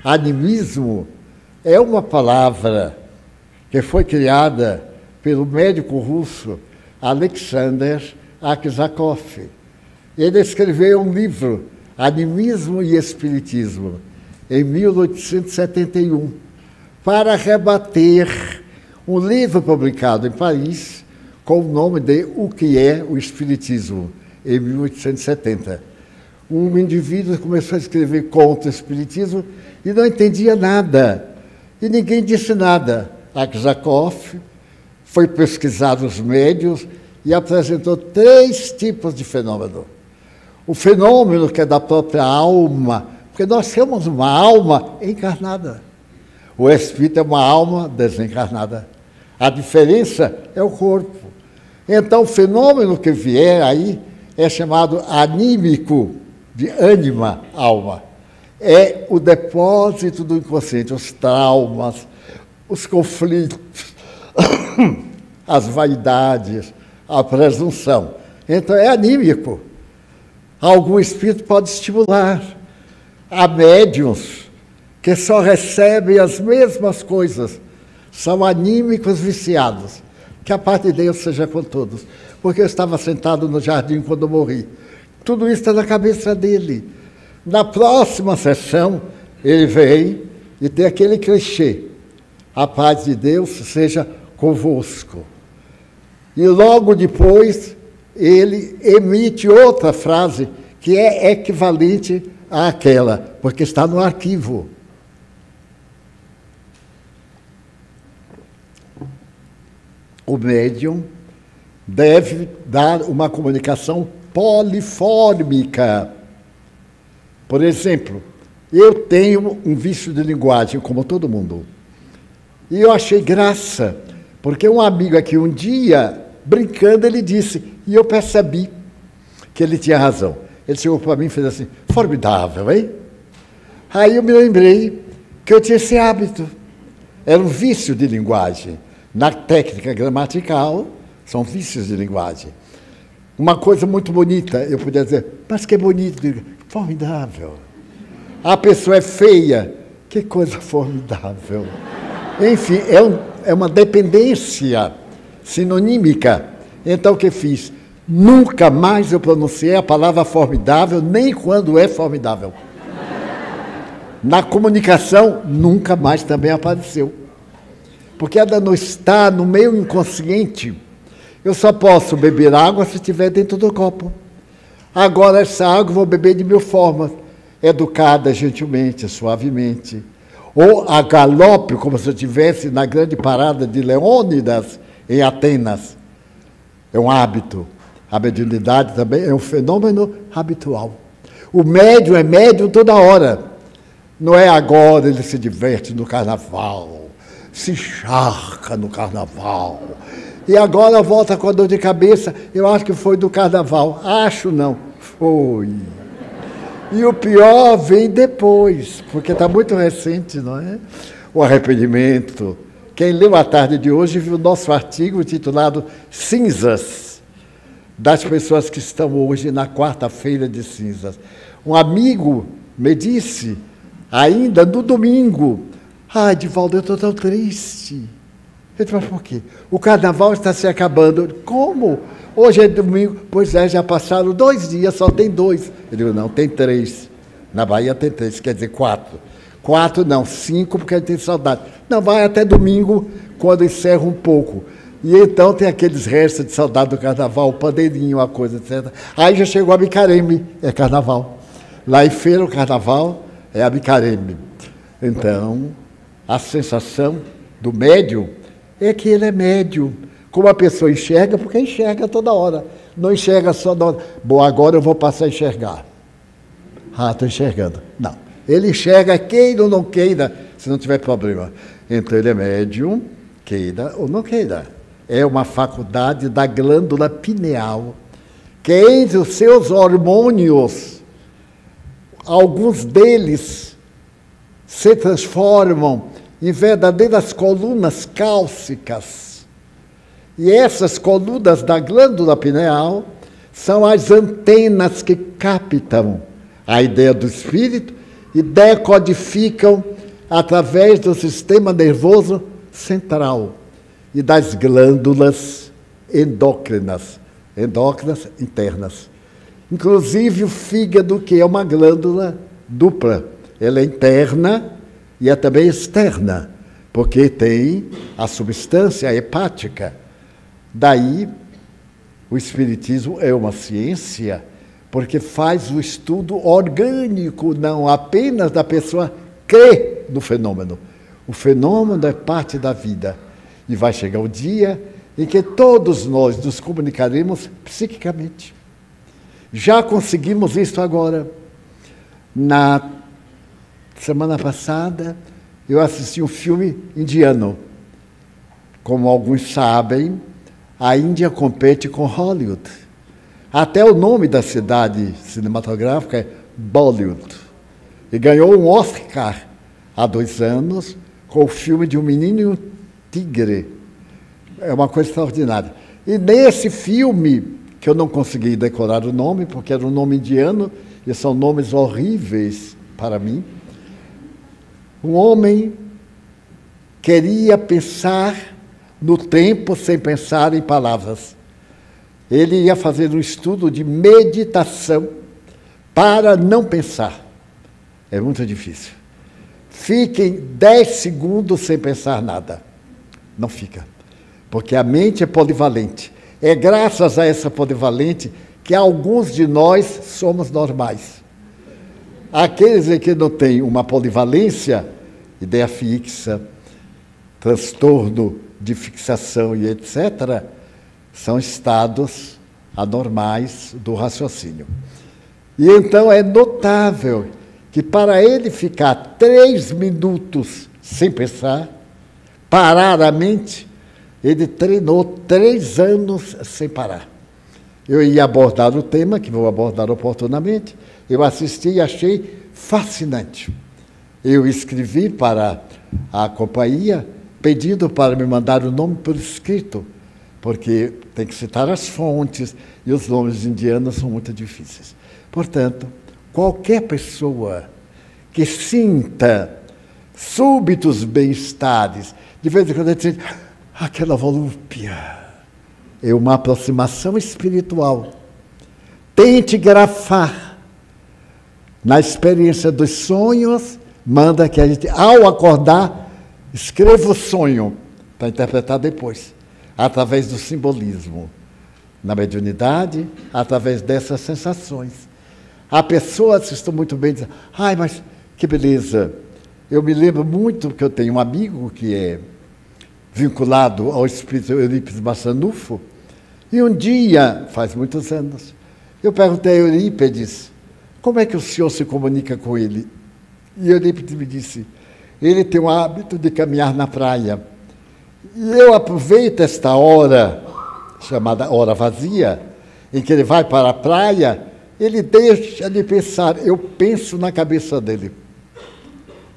Animismo é uma palavra que foi criada pelo médico russo Alexander Aksakov. Ele escreveu um livro, Animismo e Espiritismo, em 1871, para rebater um livro publicado em Paris com o nome de O que é o Espiritismo, em 1870. Um indivíduo começou a escrever contra o Espiritismo e não entendia nada. E ninguém disse nada. Aksakov foi pesquisar os médiuns e apresentou 3 tipos de fenômeno. o fenômeno que é da própria alma, porque nós somos uma alma encarnada. O espírito é uma alma desencarnada. A diferença é o corpo. Então, o fenômeno que vier aí é chamado anímico, de ânima, alma. É o depósito do inconsciente, os traumas, os conflitos, as vaidades, a presunção. Então, é anímico. Algum espírito pode estimular. Há médiuns que só recebem as mesmas coisas. São anímicos viciados. Que a paz de Deus seja com todos. Porque eu estava sentado no jardim quando eu morri. Tudo isso está na cabeça dele. Na próxima sessão, ele vem e tem aquele clichê. A paz de Deus seja convosco. E logo depois, ele emite outra frase que é equivalente àquela, porque está no arquivo. O médium deve dar uma comunicação polifórmica. Por exemplo, eu tenho um vício de linguagem, como todo mundo. E eu achei graça, porque um amigo aqui um dia, brincando, ele disse, e eu percebi que ele tinha razão. Ele chegou para mim e fez assim, formidável, hein? Aí eu me lembrei que eu tinha esse hábito. Era um vício de linguagem. Na técnica gramatical, são vícios de linguagem. Uma coisa muito bonita, eu podia dizer, mas que bonito, formidável. A pessoa é feia, que coisa formidável. Enfim, é uma dependência sinonímica. Então, o que fiz? Nunca mais eu pronunciei a palavra formidável, nem quando é formidável. Na comunicação, nunca mais também apareceu. Porque ela não está no meu inconsciente. Eu só posso beber água se estiver dentro do copo. Agora, essa água eu vou beber de mil formas. Educada, gentilmente, suavemente. Ou a galope, como se eu estivesse na grande parada de Leônidas, em Atenas. É um hábito. A mediunidade também é um fenômeno habitual. O médium é médium toda hora. Não é agora, ele se diverte no carnaval, se encharca no carnaval. E agora volta com a dor de cabeça, eu acho que foi do carnaval. Acho não, foi. E o pior vem depois, porque está muito recente, não é? O arrependimento. Quem leu a tarde de hoje viu o nosso artigo intitulado Cinzas, das pessoas que estão hoje na quarta-feira de cinzas. Um amigo me disse, ainda no domingo, Divaldo, eu estou tão triste. Eu disse, mas por quê? O carnaval está se acabando. Como? Hoje é domingo. Pois é, já passaram 2 dias, só tem 2. Eu digo, não, tem 3. Na Bahia tem 3, quer dizer 4. 4 não, 5, porque a gente tem saudade. Não, vai até domingo, quando encerra um pouco. E então tem aqueles restos de saudade do carnaval, o pandeirinho, a coisa, etc. Aí já chegou a Bicareme, é carnaval. Lá em Feira, o carnaval é a Bicareme. Então, a sensação do médium é que ele é médium. Como a pessoa enxerga, porque enxerga toda hora. Não enxerga só na hora. Bom, agora eu vou passar a enxergar. Estou enxergando. Não. Ele enxerga, queira ou não queira, se não tiver problema. Então, ele é médium, queira ou não queira. É uma faculdade da glândula pineal, que entre os seus hormônios, alguns deles se transformam em verdadeiras colunas cálcicas. E essas colunas da glândula pineal são as antenas que captam a ideia do espírito e decodificam através do sistema nervoso central e das glândulas endócrinas internas. Inclusive o fígado, que é uma glândula dupla. Ela é interna e é também externa, porque tem a substância hepática. Daí, o Espiritismo é uma ciência, porque faz o estudo orgânico, não apenas da pessoa crer no fenômeno. O fenômeno é parte da vida. E vai chegar o dia em que todos nós nos comunicaremos psiquicamente. Já conseguimos isso agora. Na semana passada, eu assisti um filme indiano. Como alguns sabem, a Índia compete com Hollywood. Até o nome da cidade cinematográfica é Bollywood. E ganhou um Oscar há 2 anos com o filme de um menino e um tigre. É uma coisa extraordinária. E nesse filme, que eu não consegui decorar o nome, porque era um nome indiano, e são nomes horríveis para mim, um homem queria pensar no tempo sem pensar em palavras. Ele ia fazer um estudo de meditação para não pensar. É muito difícil. Fiquem 10 segundos sem pensar nada. Não fica. Porque a mente é polivalente. É graças a essa polivalente que alguns de nós somos normais. Aqueles que não têm uma polivalência, ideia fixa, transtorno de fixação e etc., são estados anormais do raciocínio. E então é notável que para ele ficar 3 minutos sem pensar, parar a mente, ele treinou 3 anos sem parar. Eu ia abordar o tema, que vou abordar oportunamente, eu assisti e achei fascinante. Eu escrevi para a companhia, pedindo para me mandar o nome por escrito, porque tem que citar as fontes, e os nomes indianos são muito difíceis. Portanto, qualquer pessoa que sinta súbitos bem-estares, de vez em quando ele sente aquela volúpia, é uma aproximação espiritual. Tente grafar na experiência dos sonhos, manda que a gente, ao acordar, escreva o sonho para interpretar depois, através do simbolismo, na mediunidade, através dessas sensações. Há pessoas que estão muito bem dizendo, ai, mas que beleza. Eu me lembro muito que eu tenho um amigo que é vinculado ao espírito Eurípides Massanufo, e um dia, faz muitos anos, eu perguntei a Eurípides, como é que o senhor se comunica com ele? E Eurípides me disse, ele tem o hábito de caminhar na praia. E eu aproveito esta hora, chamada hora vazia, em que ele vai para a praia, ele deixa de pensar, eu penso na cabeça dele.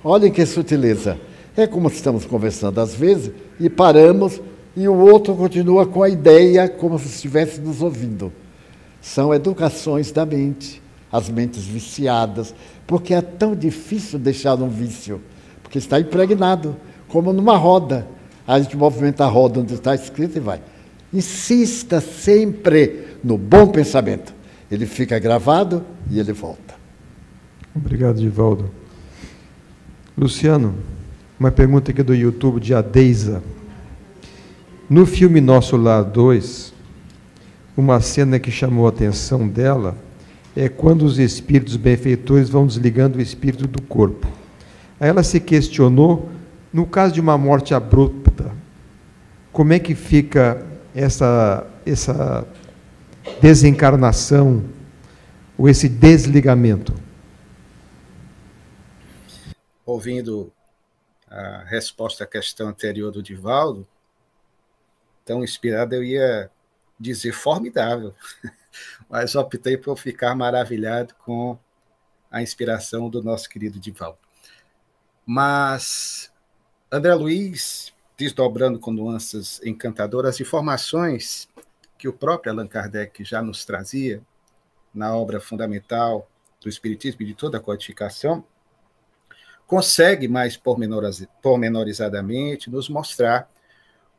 Olhem que sutileza. É como se estamos conversando às vezes, e paramos, e o outro continua com a ideia, como se estivesse nos ouvindo. São educações da mente, as mentes viciadas, porque é tão difícil deixar um vício, porque está impregnado, como numa roda. A gente movimenta a roda onde está escrito e vai. Insista sempre no bom pensamento. Ele fica gravado e ele volta. Obrigado, Divaldo. Luciano, uma pergunta aqui do YouTube de Adeisa. No filme Nosso Lar 2, uma cena que chamou a atenção dela é quando os espíritos benfeitores vão desligando o espírito do corpo. Aí ela se questionou, no caso de uma morte abrupta, como é que fica essa desencarnação ou esse desligamento? Ouvindo a resposta à questão anterior do Divaldo, tão inspirado, eu ia dizer formidável, mas optei por ficar maravilhado com a inspiração do nosso querido Divaldo. Mas André Luiz, desdobrando com nuances encantadoras as informações que o próprio Allan Kardec já nos trazia na obra fundamental do Espiritismo e de toda a codificação, consegue mais pormenorizadamente nos mostrar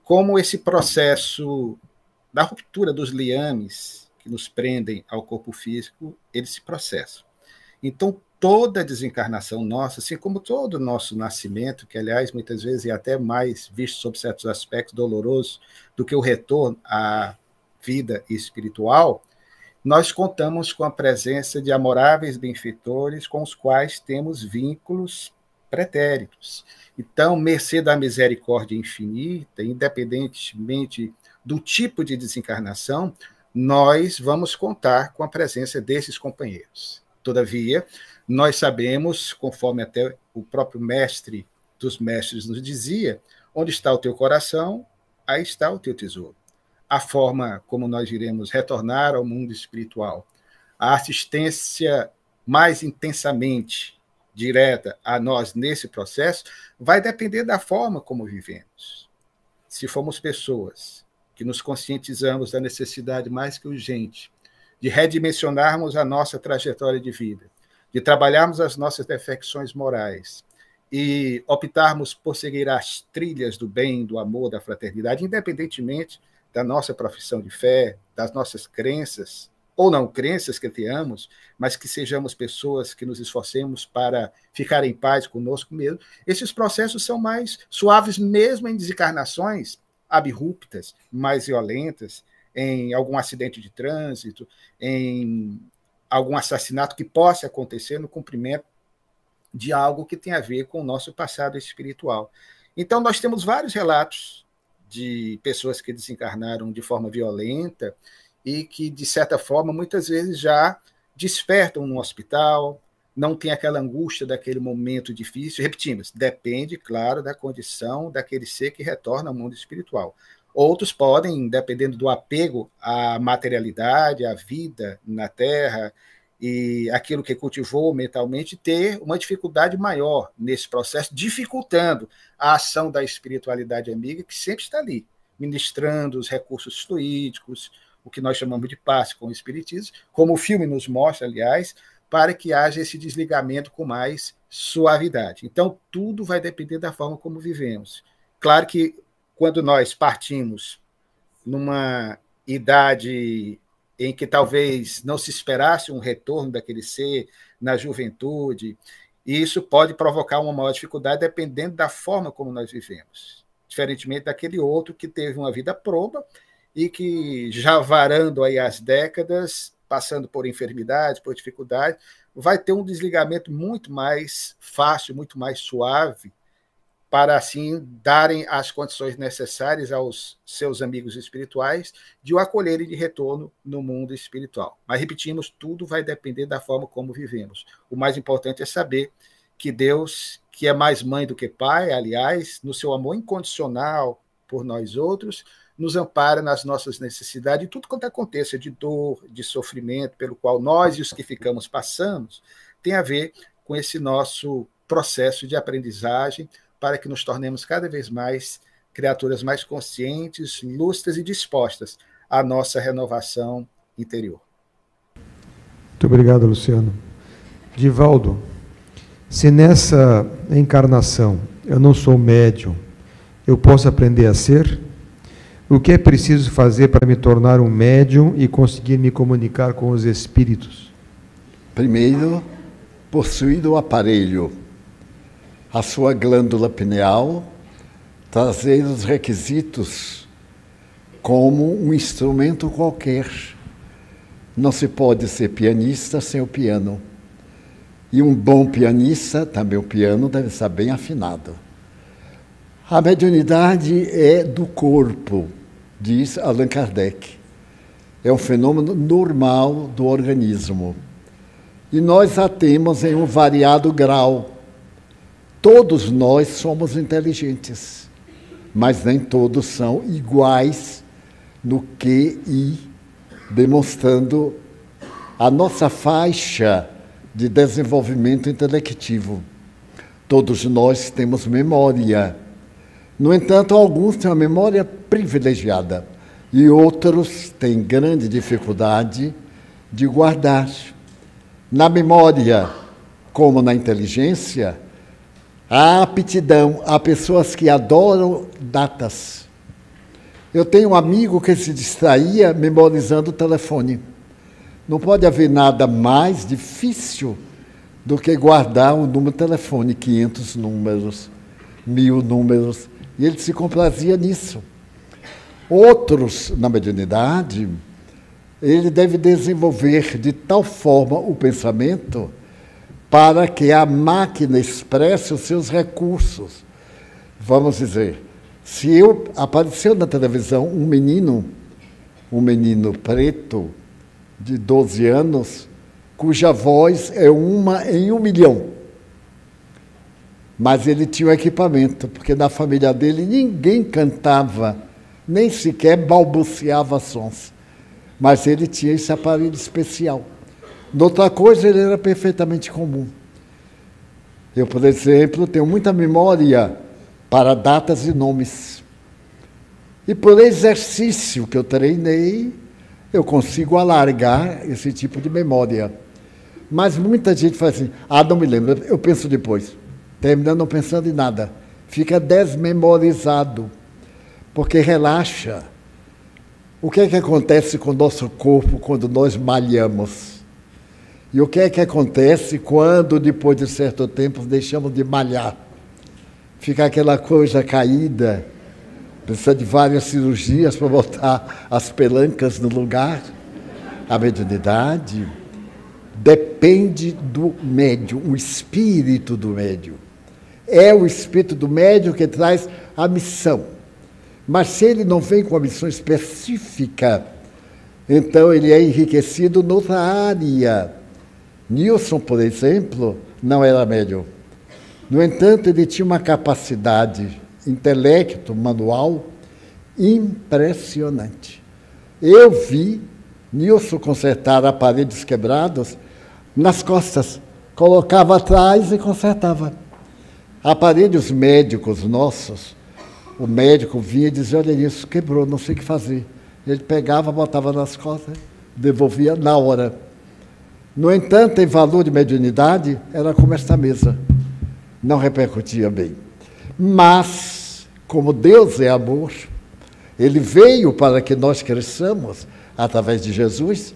como esse processo da ruptura dos liames que nos prendem ao corpo físico, ele se processa. Então, toda a desencarnação nossa, assim como todo o nosso nascimento, que, aliás, muitas vezes é até mais visto sob certos aspectos doloroso do que o retorno à vida espiritual, nós contamos com a presença de amoráveis benfeitores com os quais temos vínculos pretéritos. Então, mercê da misericórdia infinita, independentemente do tipo de desencarnação, nós vamos contar com a presença desses companheiros. Todavia, nós sabemos, conforme até o próprio mestre dos mestres nos dizia, onde está o teu coração, aí está o teu tesouro. A forma como nós iremos retornar ao mundo espiritual, a assistência mais intensamente direta a nós nesse processo, vai depender da forma como vivemos. Se formos pessoas que nos conscientizamos da necessidade mais que urgente de redimensionarmos a nossa trajetória de vida, de trabalharmos as nossas defecções morais e optarmos por seguir as trilhas do bem, do amor, da fraternidade, independentemente da nossa profissão de fé, das nossas crenças, ou não crenças que tenhamos, mas que sejamos pessoas que nos esforcemos para ficar em paz conosco mesmo, esses processos são mais suaves mesmo em desencarnações abruptas, mais violentas, em algum acidente de trânsito, em algum assassinato que possa acontecer no cumprimento de algo que tem a ver com o nosso passado espiritual. Então, nós temos vários relatos de pessoas que desencarnaram de forma violenta e que, de certa forma, muitas vezes já despertam no hospital, não tem aquela angústia daquele momento difícil. Repetimos, depende, claro, da condição daquele ser que retorna ao mundo espiritual. Outros podem, dependendo do apego à materialidade, à vida na Terra e aquilo que cultivou mentalmente, ter uma dificuldade maior nesse processo, dificultando a ação da espiritualidade amiga, que sempre está ali, ministrando os recursos fluídicos, o que nós chamamos de passe com o espiritismo, como o filme nos mostra, aliás, para que haja esse desligamento com mais suavidade. Então, tudo vai depender da forma como vivemos. Claro que, quando nós partimos numa idade em que talvez não se esperasse um retorno daquele ser na juventude, isso pode provocar uma maior dificuldade dependendo da forma como nós vivemos. Diferentemente daquele outro que teve uma vida proba e que, já varando aí as décadas, passando por enfermidades, por dificuldade, vai ter um desligamento muito mais fácil, muito mais suave, para, assim, darem as condições necessárias aos seus amigos espirituais de o acolherem de retorno no mundo espiritual. Mas, repetimos, tudo vai depender da forma como vivemos. O mais importante é saber que Deus, que é mais mãe do que pai, aliás, no seu amor incondicional por nós outros, nos ampara nas nossas necessidades, e tudo quanto aconteça de dor, de sofrimento, pelo qual nós e os que ficamos passamos, tem a ver com esse nosso processo de aprendizagem, para que nos tornemos cada vez mais criaturas mais conscientes, lúcidas e dispostas à nossa renovação interior. Muito obrigado, Luciano. Divaldo, se nessa encarnação eu não sou médium, eu posso aprender a ser? O que é preciso fazer para me tornar um médium e conseguir me comunicar com os espíritos? Primeiro, possuir o aparelho, a sua glândula pineal, trazer os requisitos como um instrumento qualquer. Não se pode ser pianista sem o piano. E um bom pianista, também o piano, deve estar bem afinado. A mediunidade é do corpo, diz Allan Kardec. É um fenômeno normal do organismo. E nós a temos em um variado grau. Todos nós somos inteligentes, mas nem todos são iguais no QI, demonstrando a nossa faixa de desenvolvimento intelectivo. Todos nós temos memória. No entanto, alguns têm uma memória privilegiada e outros têm grande dificuldade de guardar. Na memória, como na inteligência, há aptidão, há pessoas que adoram datas. Eu tenho um amigo que se distraía memorizando o telefone. Não pode haver nada mais difícil do que guardar um número de telefone, 500 números, 1000 números, e ele se comprazia nisso. Outros, na mediunidade, ele deve desenvolver de tal forma o pensamento para que a máquina expresse os seus recursos. Vamos dizer, se apareceu na televisão um menino um menino preto de 12 anos, cuja voz é uma em 1 milhão. Mas ele tinha um equipamento, porque na família dele ninguém cantava, nem sequer balbuciava sons. Mas ele tinha esse aparelho especial. Noutra coisa, ele era perfeitamente comum. Eu, por exemplo, tenho muita memória para datas e nomes. E por exercício que eu treinei, eu consigo alargar esse tipo de memória. Mas muita gente fala assim, não me lembro, eu penso depois. Terminando não pensando em nada. Fica desmemorizado, porque relaxa. O que é que acontece com o nosso corpo quando nós malhamos? E o que é que acontece quando, depois de certo tempo, deixamos de malhar? Fica aquela coisa caída, precisa de várias cirurgias para botar as pelancas no lugar. A mediunidade depende do médium, o espírito do médium. É o espírito do médium que traz a missão. Mas se ele não vem com a missão específica, então ele é enriquecido noutra área. Nilson, por exemplo, não era médium. No entanto, ele tinha uma capacidade, intelecto, manual, impressionante. Eu vi Nilson consertar aparelhos quebrados nas costas, colocava atrás e consertava. Aparelhos médicos nossos, o médico vinha e dizia, olha isso, quebrou, não sei o que fazer. Ele pegava, botava nas costas, devolvia na hora. No entanto, em valor de mediunidade, era como esta mesa. Não repercutia bem. Mas, como Deus é amor, Ele veio para que nós cresçamos, através de Jesus,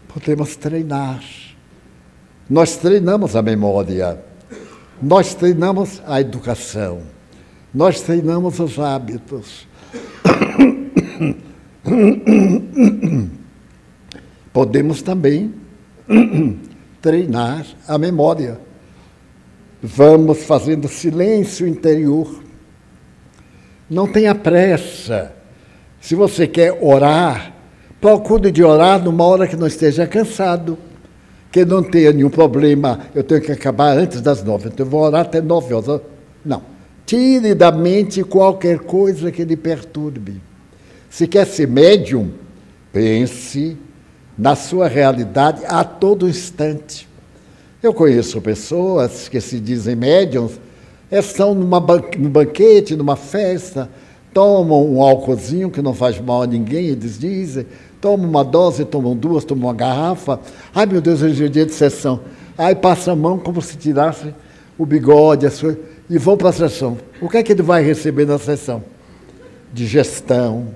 podemos treinar. Nós treinamos a memória, nós treinamos a educação, nós treinamos os hábitos. Podemos também treinar a memória. Vamos fazendo silêncio interior. Não tenha pressa. Se você quer orar, procure de orar numa hora que não esteja cansado, que não tenha nenhum problema. Eu tenho que acabar antes das 9, então eu vou orar até 9 horas. Não. Tire da mente qualquer coisa que lhe perturbe. Se quer ser médium, pense na sua realidade a todo instante. Eu conheço pessoas que se dizem médiums, estão num banquete, numa festa, tomam um álcoolzinho que não faz mal a ninguém, eles dizem, tomam uma dose, tomam duas, tomam uma garrafa. Ai, meu Deus, hoje é dia de sessão. Aí passa a mão como se tirasse o bigode, e vão para a sessão. O que é que ele vai receber na sessão? Digestão,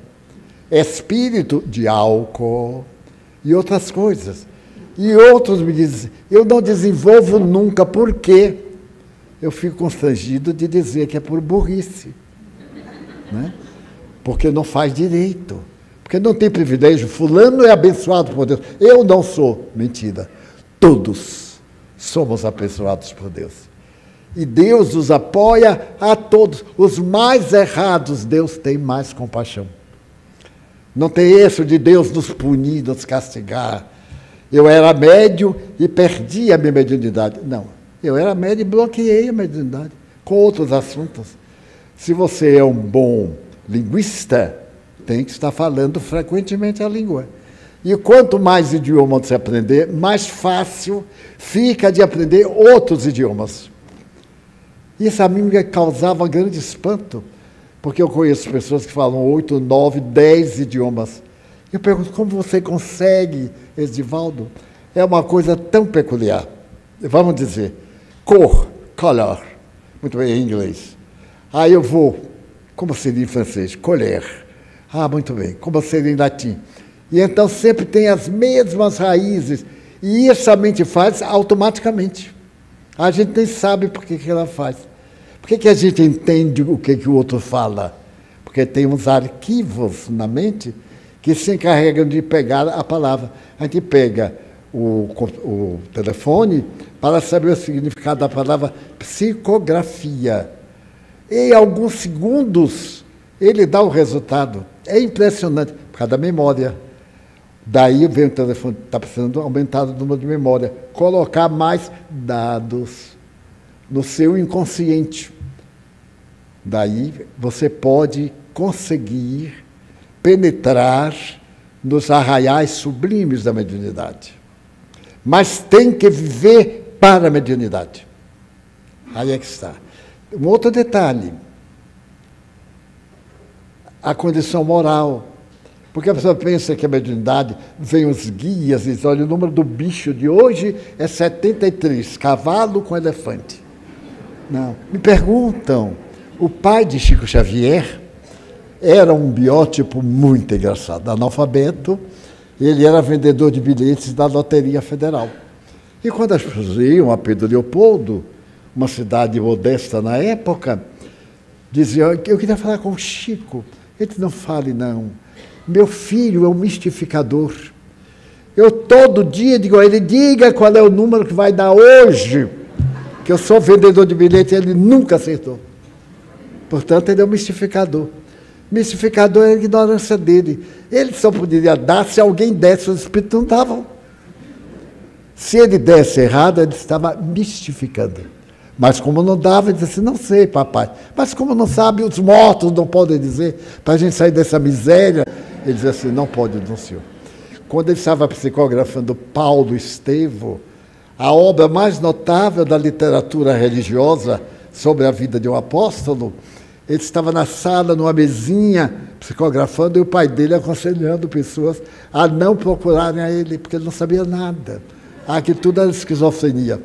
espírito de álcool e outras coisas. E outros me dizem, eu não desenvolvo nunca, por quê? Eu fico constrangido de dizer que é por burrice, né? Porque não faz direito, porque não tem privilégio. Fulano é abençoado por Deus, eu não sou. Mentira, todos somos abençoados por Deus. E Deus os apoia a todos. Os mais errados, Deus tem mais compaixão. Não tem isso de Deus nos punir, nos castigar. Eu era médium e perdi a minha mediunidade. Não, eu era médium e bloqueei a mediunidade com outros assuntos. Se você é um bom linguista, tem que estar falando frequentemente a língua. E quanto mais idiomas você aprender, mais fácil fica de aprender outros idiomas. Isso a mim me causava grande espanto, porque eu conheço pessoas que falam 8, 9, 10 idiomas. Eu pergunto, como você consegue, Edivaldo? É uma coisa tão peculiar. Vamos dizer, cor, color. Muito bem, em inglês. Aí eu vou, como seria em francês? Colher. Muito bem. Como seria em latim? E então sempre tem as mesmas raízes. E isso a mente faz automaticamente. A gente nem sabe por que ela faz. Por que a gente entende o que o outro fala? Porque tem uns arquivos na mente que se encarregam de pegar a palavra. A gente pega o telefone para saber o significado da palavra psicografia. Em alguns segundos, ele dá o resultado. É impressionante, por causa da memória. Daí vem o telefone, está precisando aumentar o número de memória, colocar mais dados no seu inconsciente. Daí você pode conseguir penetrar nos arraiais sublimes da mediunidade. Mas tem que viver para a mediunidade. Aí é que está. Um outro detalhe, a condição moral. Porque a pessoa pensa que a mediunidade, vem os guias e diz, olha, o número do bicho de hoje é 73, cavalo com elefante. Não. Me perguntam, o pai de Chico Xavier era um biótipo muito engraçado, analfabeto, ele era vendedor de bilhetes da Loteria Federal. E quando as pessoas iam a Pedro Leopoldo, uma cidade modesta na época, diziam, eu queria falar com o Chico. Ele disse, não fale não. Meu filho é um mistificador. Eu todo dia digo a ele, diga qual é o número que vai dar hoje, que eu sou vendedor de bilhete e ele nunca acertou. Portanto, ele é um mistificador. Mistificador é a ignorância dele. Ele só poderia dar se alguém desse, os espíritos não davam. Se ele desse errado, ele estava mistificando. Mas como não dava, ele disse assim, não sei, papai. Mas como não sabe, os mortos não podem dizer, para a gente sair dessa miséria. Ele dizia assim, não pode, não, senhor. Quando ele estava psicografando Paulo Estevo, a obra mais notável da literatura religiosa sobre a vida de um apóstolo, ele estava na sala, numa mesinha, psicografando, e o pai dele aconselhando pessoas a não procurarem a ele, porque ele não sabia nada. Que tudo era esquizofrenia.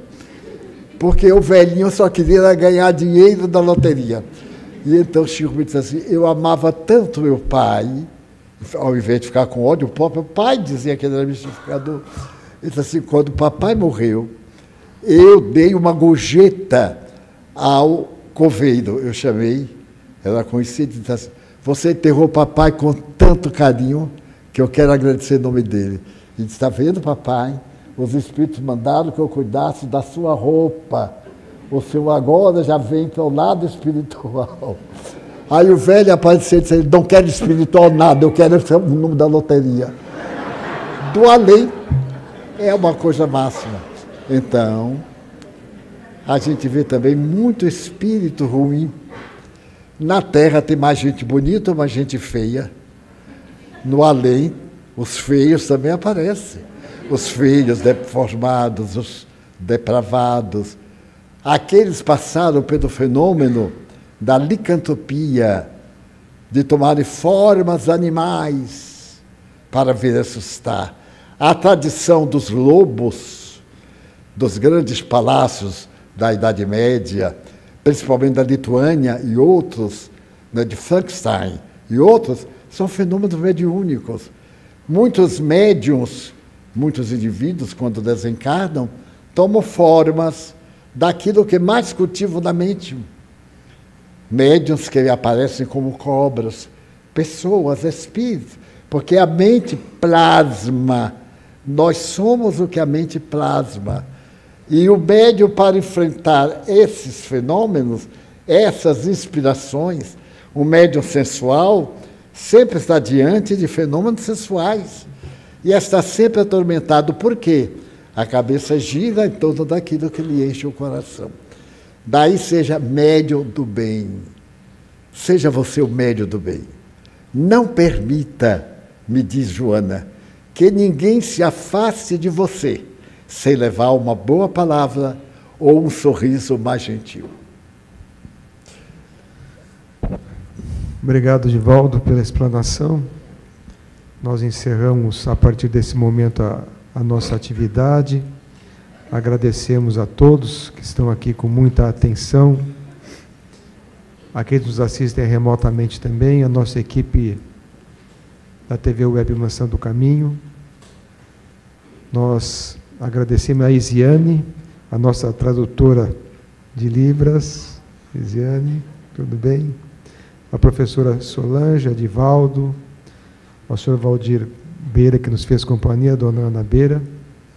Porque o velhinho só queria ganhar dinheiro da loteria. E então Chico me disse assim, eu amava tanto meu pai, ao invés de ficar com ódio, o próprio pai dizia que ele era mistificador. Ele disse assim, quando o papai morreu, eu dei uma gorjeta ao coveiro, eu chamei, ela conhecida, e disse assim, você enterrou o papai com tanto carinho que eu quero agradecer o nome dele. E disse, está vendo, papai? Os espíritos mandaram que eu cuidasse da sua roupa. O senhor agora já vem para o lado espiritual. Aí o velho apareceu e disse, não quero espiritual nada, eu quero o número da loteria. Do além é uma coisa máxima. Então, a gente vê também muito espírito ruim. Na Terra tem mais gente bonita ou mais gente feia. No além, os feios também aparecem. Os feios, deformados, os depravados. Aqueles passaram pelo fenômeno da licantropia, de tomarem formas animais para vir assustar. A tradição dos lobos, dos grandes palácios da Idade Média, principalmente da Lituânia e outros, né, de Frankenstein e outros, são fenômenos mediúnicos. Muitos médiuns, muitos indivíduos, quando desencarnam, tomam formas daquilo que mais cultivam na mente. Médiuns que aparecem como cobras, pessoas, espíritos, porque a mente plasma. Nós somos o que a mente plasma. E o médium, para enfrentar esses fenômenos, essas inspirações, o médium sensual sempre está diante de fenômenos sensuais. E está sempre atormentado. Por quê? A cabeça gira em torno daquilo que lhe enche o coração. Daí seja médium do bem. Seja você o médium do bem. Não permita, me diz Joana, que ninguém se afaste de você sem levar uma boa palavra ou um sorriso mais gentil. Obrigado, Divaldo, pela explanação. Nós encerramos, a partir desse momento, a nossa atividade. Agradecemos a todos que estão aqui com muita atenção. Aqueles que nos assistem remotamente também, a nossa equipe da TV Web Mansão do Caminho. Nós agradecemos a Isiane, a nossa tradutora de Libras. Isiane, tudo bem? A professora Solange, a Divaldo, ao senhor Valdir Beira, que nos fez companhia, a dona Ana Beira,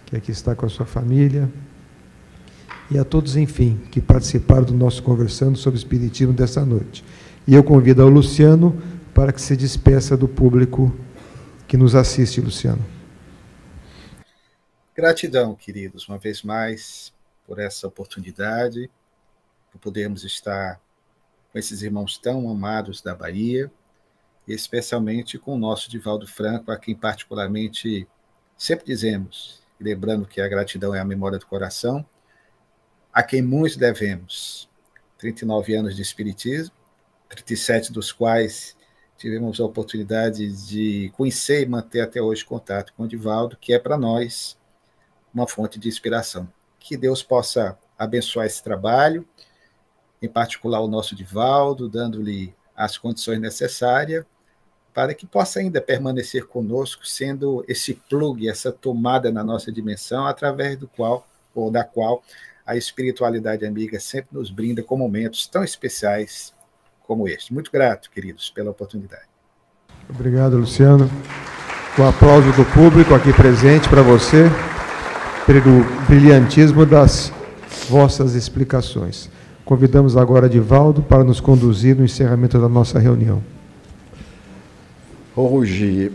que aqui está com a sua família, e a todos, enfim, que participaram do nosso Conversando sobre Espiritismo dessa noite. E eu convido ao Luciano para que se despeça do público que nos assiste, Luciano. Gratidão, queridos, uma vez mais, por essa oportunidade, por podermos estar com esses irmãos tão amados da Bahia, e especialmente com o nosso Divaldo Franco, a quem particularmente sempre dizemos, lembrando que a gratidão é a memória do coração, a quem muitos devemos. 39 anos de espiritismo, 37 dos quais tivemos a oportunidade de conhecer e manter até hoje contato com o Divaldo, que é para nós uma fonte de inspiração. Que Deus possa abençoar esse trabalho, em particular o nosso Divaldo, dando-lhe as condições necessárias para que possa ainda permanecer conosco, sendo esse plug, essa tomada na nossa dimensão, através do qual, ou da qual, a espiritualidade amiga sempre nos brinda com momentos tão especiais como este. Muito grato, queridos, pela oportunidade. Obrigado, Luciano. O aplauso do público aqui presente para você, pelo brilhantismo das vossas explicações. Convidamos agora Divaldo para nos conduzir no encerramento da nossa reunião. Hoje,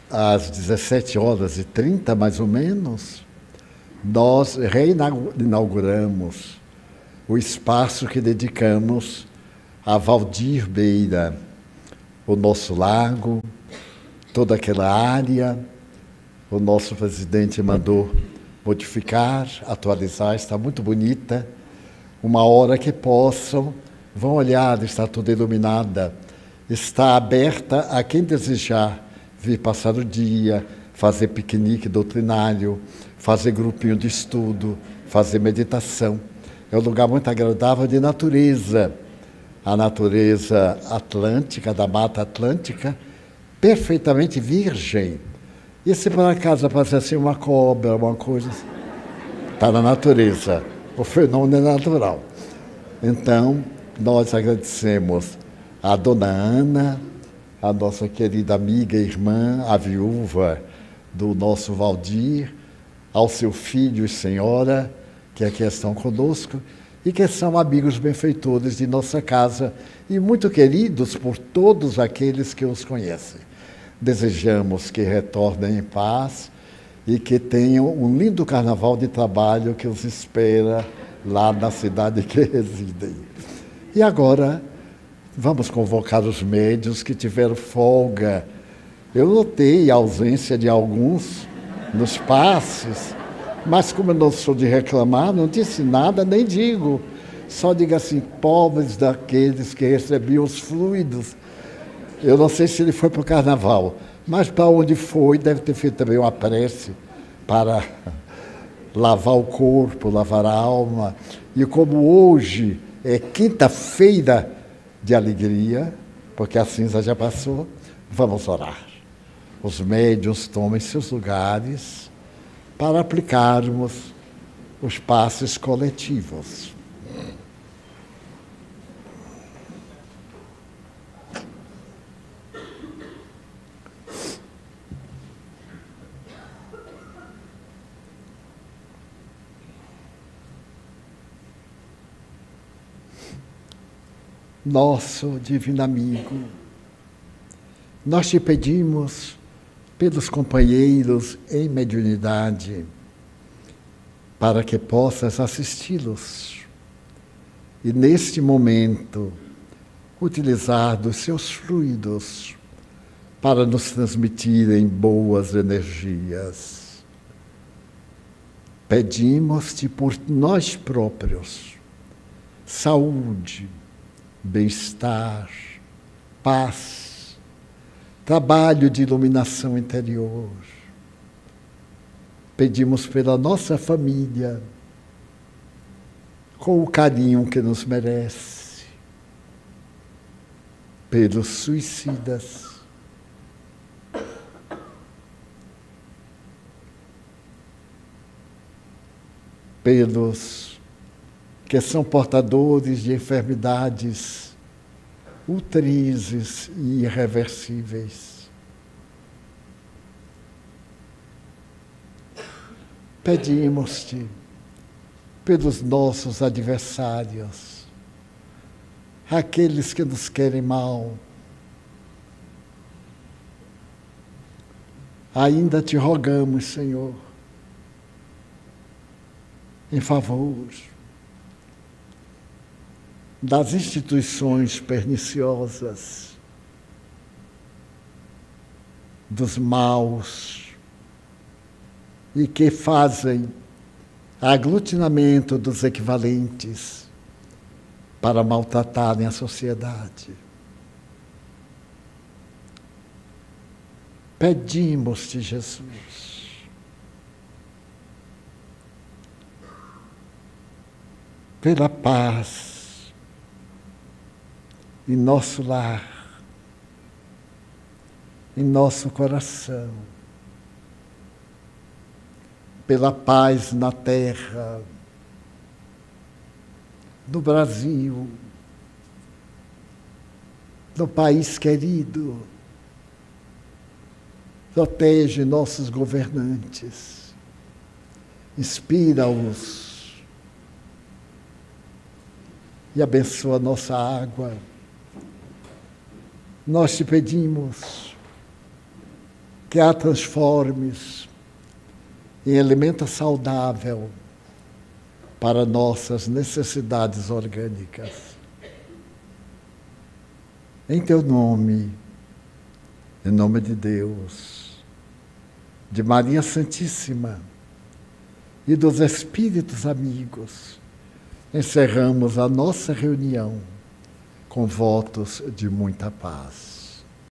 às 17h30, mais ou menos, nós reinauguramos o espaço que dedicamos a Valdir Beira, o nosso lago, toda aquela área. O nosso presidente mandou modificar, atualizar, está muito bonita. Uma hora que vão olhar, está toda iluminada, está aberta a quem desejar vir passar o dia, fazer piquenique doutrinário, fazer grupinho de estudo, fazer meditação. É um lugar muito agradável de natureza. A natureza atlântica, da Mata Atlântica, perfeitamente virgem. E se por acaso aparecer assim uma cobra, uma coisa, está na natureza. O fenômeno é natural. Então, nós agradecemos a dona Ana, a nossa querida amiga e irmã, a viúva do nosso Valdir, ao seu filho e senhora, que aqui estão conosco, e que são amigos benfeitores de nossa casa e muito queridos por todos aqueles que os conhecem. Desejamos que retornem em paz e que tenham um lindo carnaval de trabalho que os espera lá na cidade que residem. E agora, vamos convocar os médiuns que tiveram folga. Eu notei a ausência de alguns nos passes, mas como eu não sou de reclamar, não disse nada, nem digo. Só digo assim, pobres daqueles que recebiam os fluidos. Eu não sei se ele foi para o carnaval, mas para onde foi, deve ter feito também uma prece para lavar o corpo, lavar a alma. E como hoje é quinta-feira de alegria, porque a cinza já passou, vamos orar. Os médiuns tomem seus lugares para aplicarmos os passes coletivos. Nosso divino amigo, nós te pedimos pelos companheiros em mediunidade, para que possas assisti-los e, neste momento, utilizar dos seus fluidos para nos transmitirem boas energias. Pedimos-te por nós próprios saúde, bem-estar, paz, trabalho de iluminação interior. Pedimos pela nossa família, com o carinho que nos merece, pelos suicidas, pelos que são portadores de enfermidades ultrizes e irreversíveis. Pedimos-te pelos nossos adversários, àqueles que nos querem mal. Ainda te rogamos, Senhor, em favor das instituições perniciosas, dos maus, e que fazem aglutinamento dos equivalentes para maltratarem a sociedade. Pedimos-te, Jesus, pela paz em nosso lar, em nosso coração, pela paz na terra, no Brasil, no país querido. Protege nossos governantes, inspira-os e abençoa nossa água. Nós te pedimos que a transformes em alimento saudável para nossas necessidades orgânicas. Em teu nome, em nome de Deus, de Maria Santíssima e dos Espíritos amigos, encerramos a nossa reunião com votos de muita paz.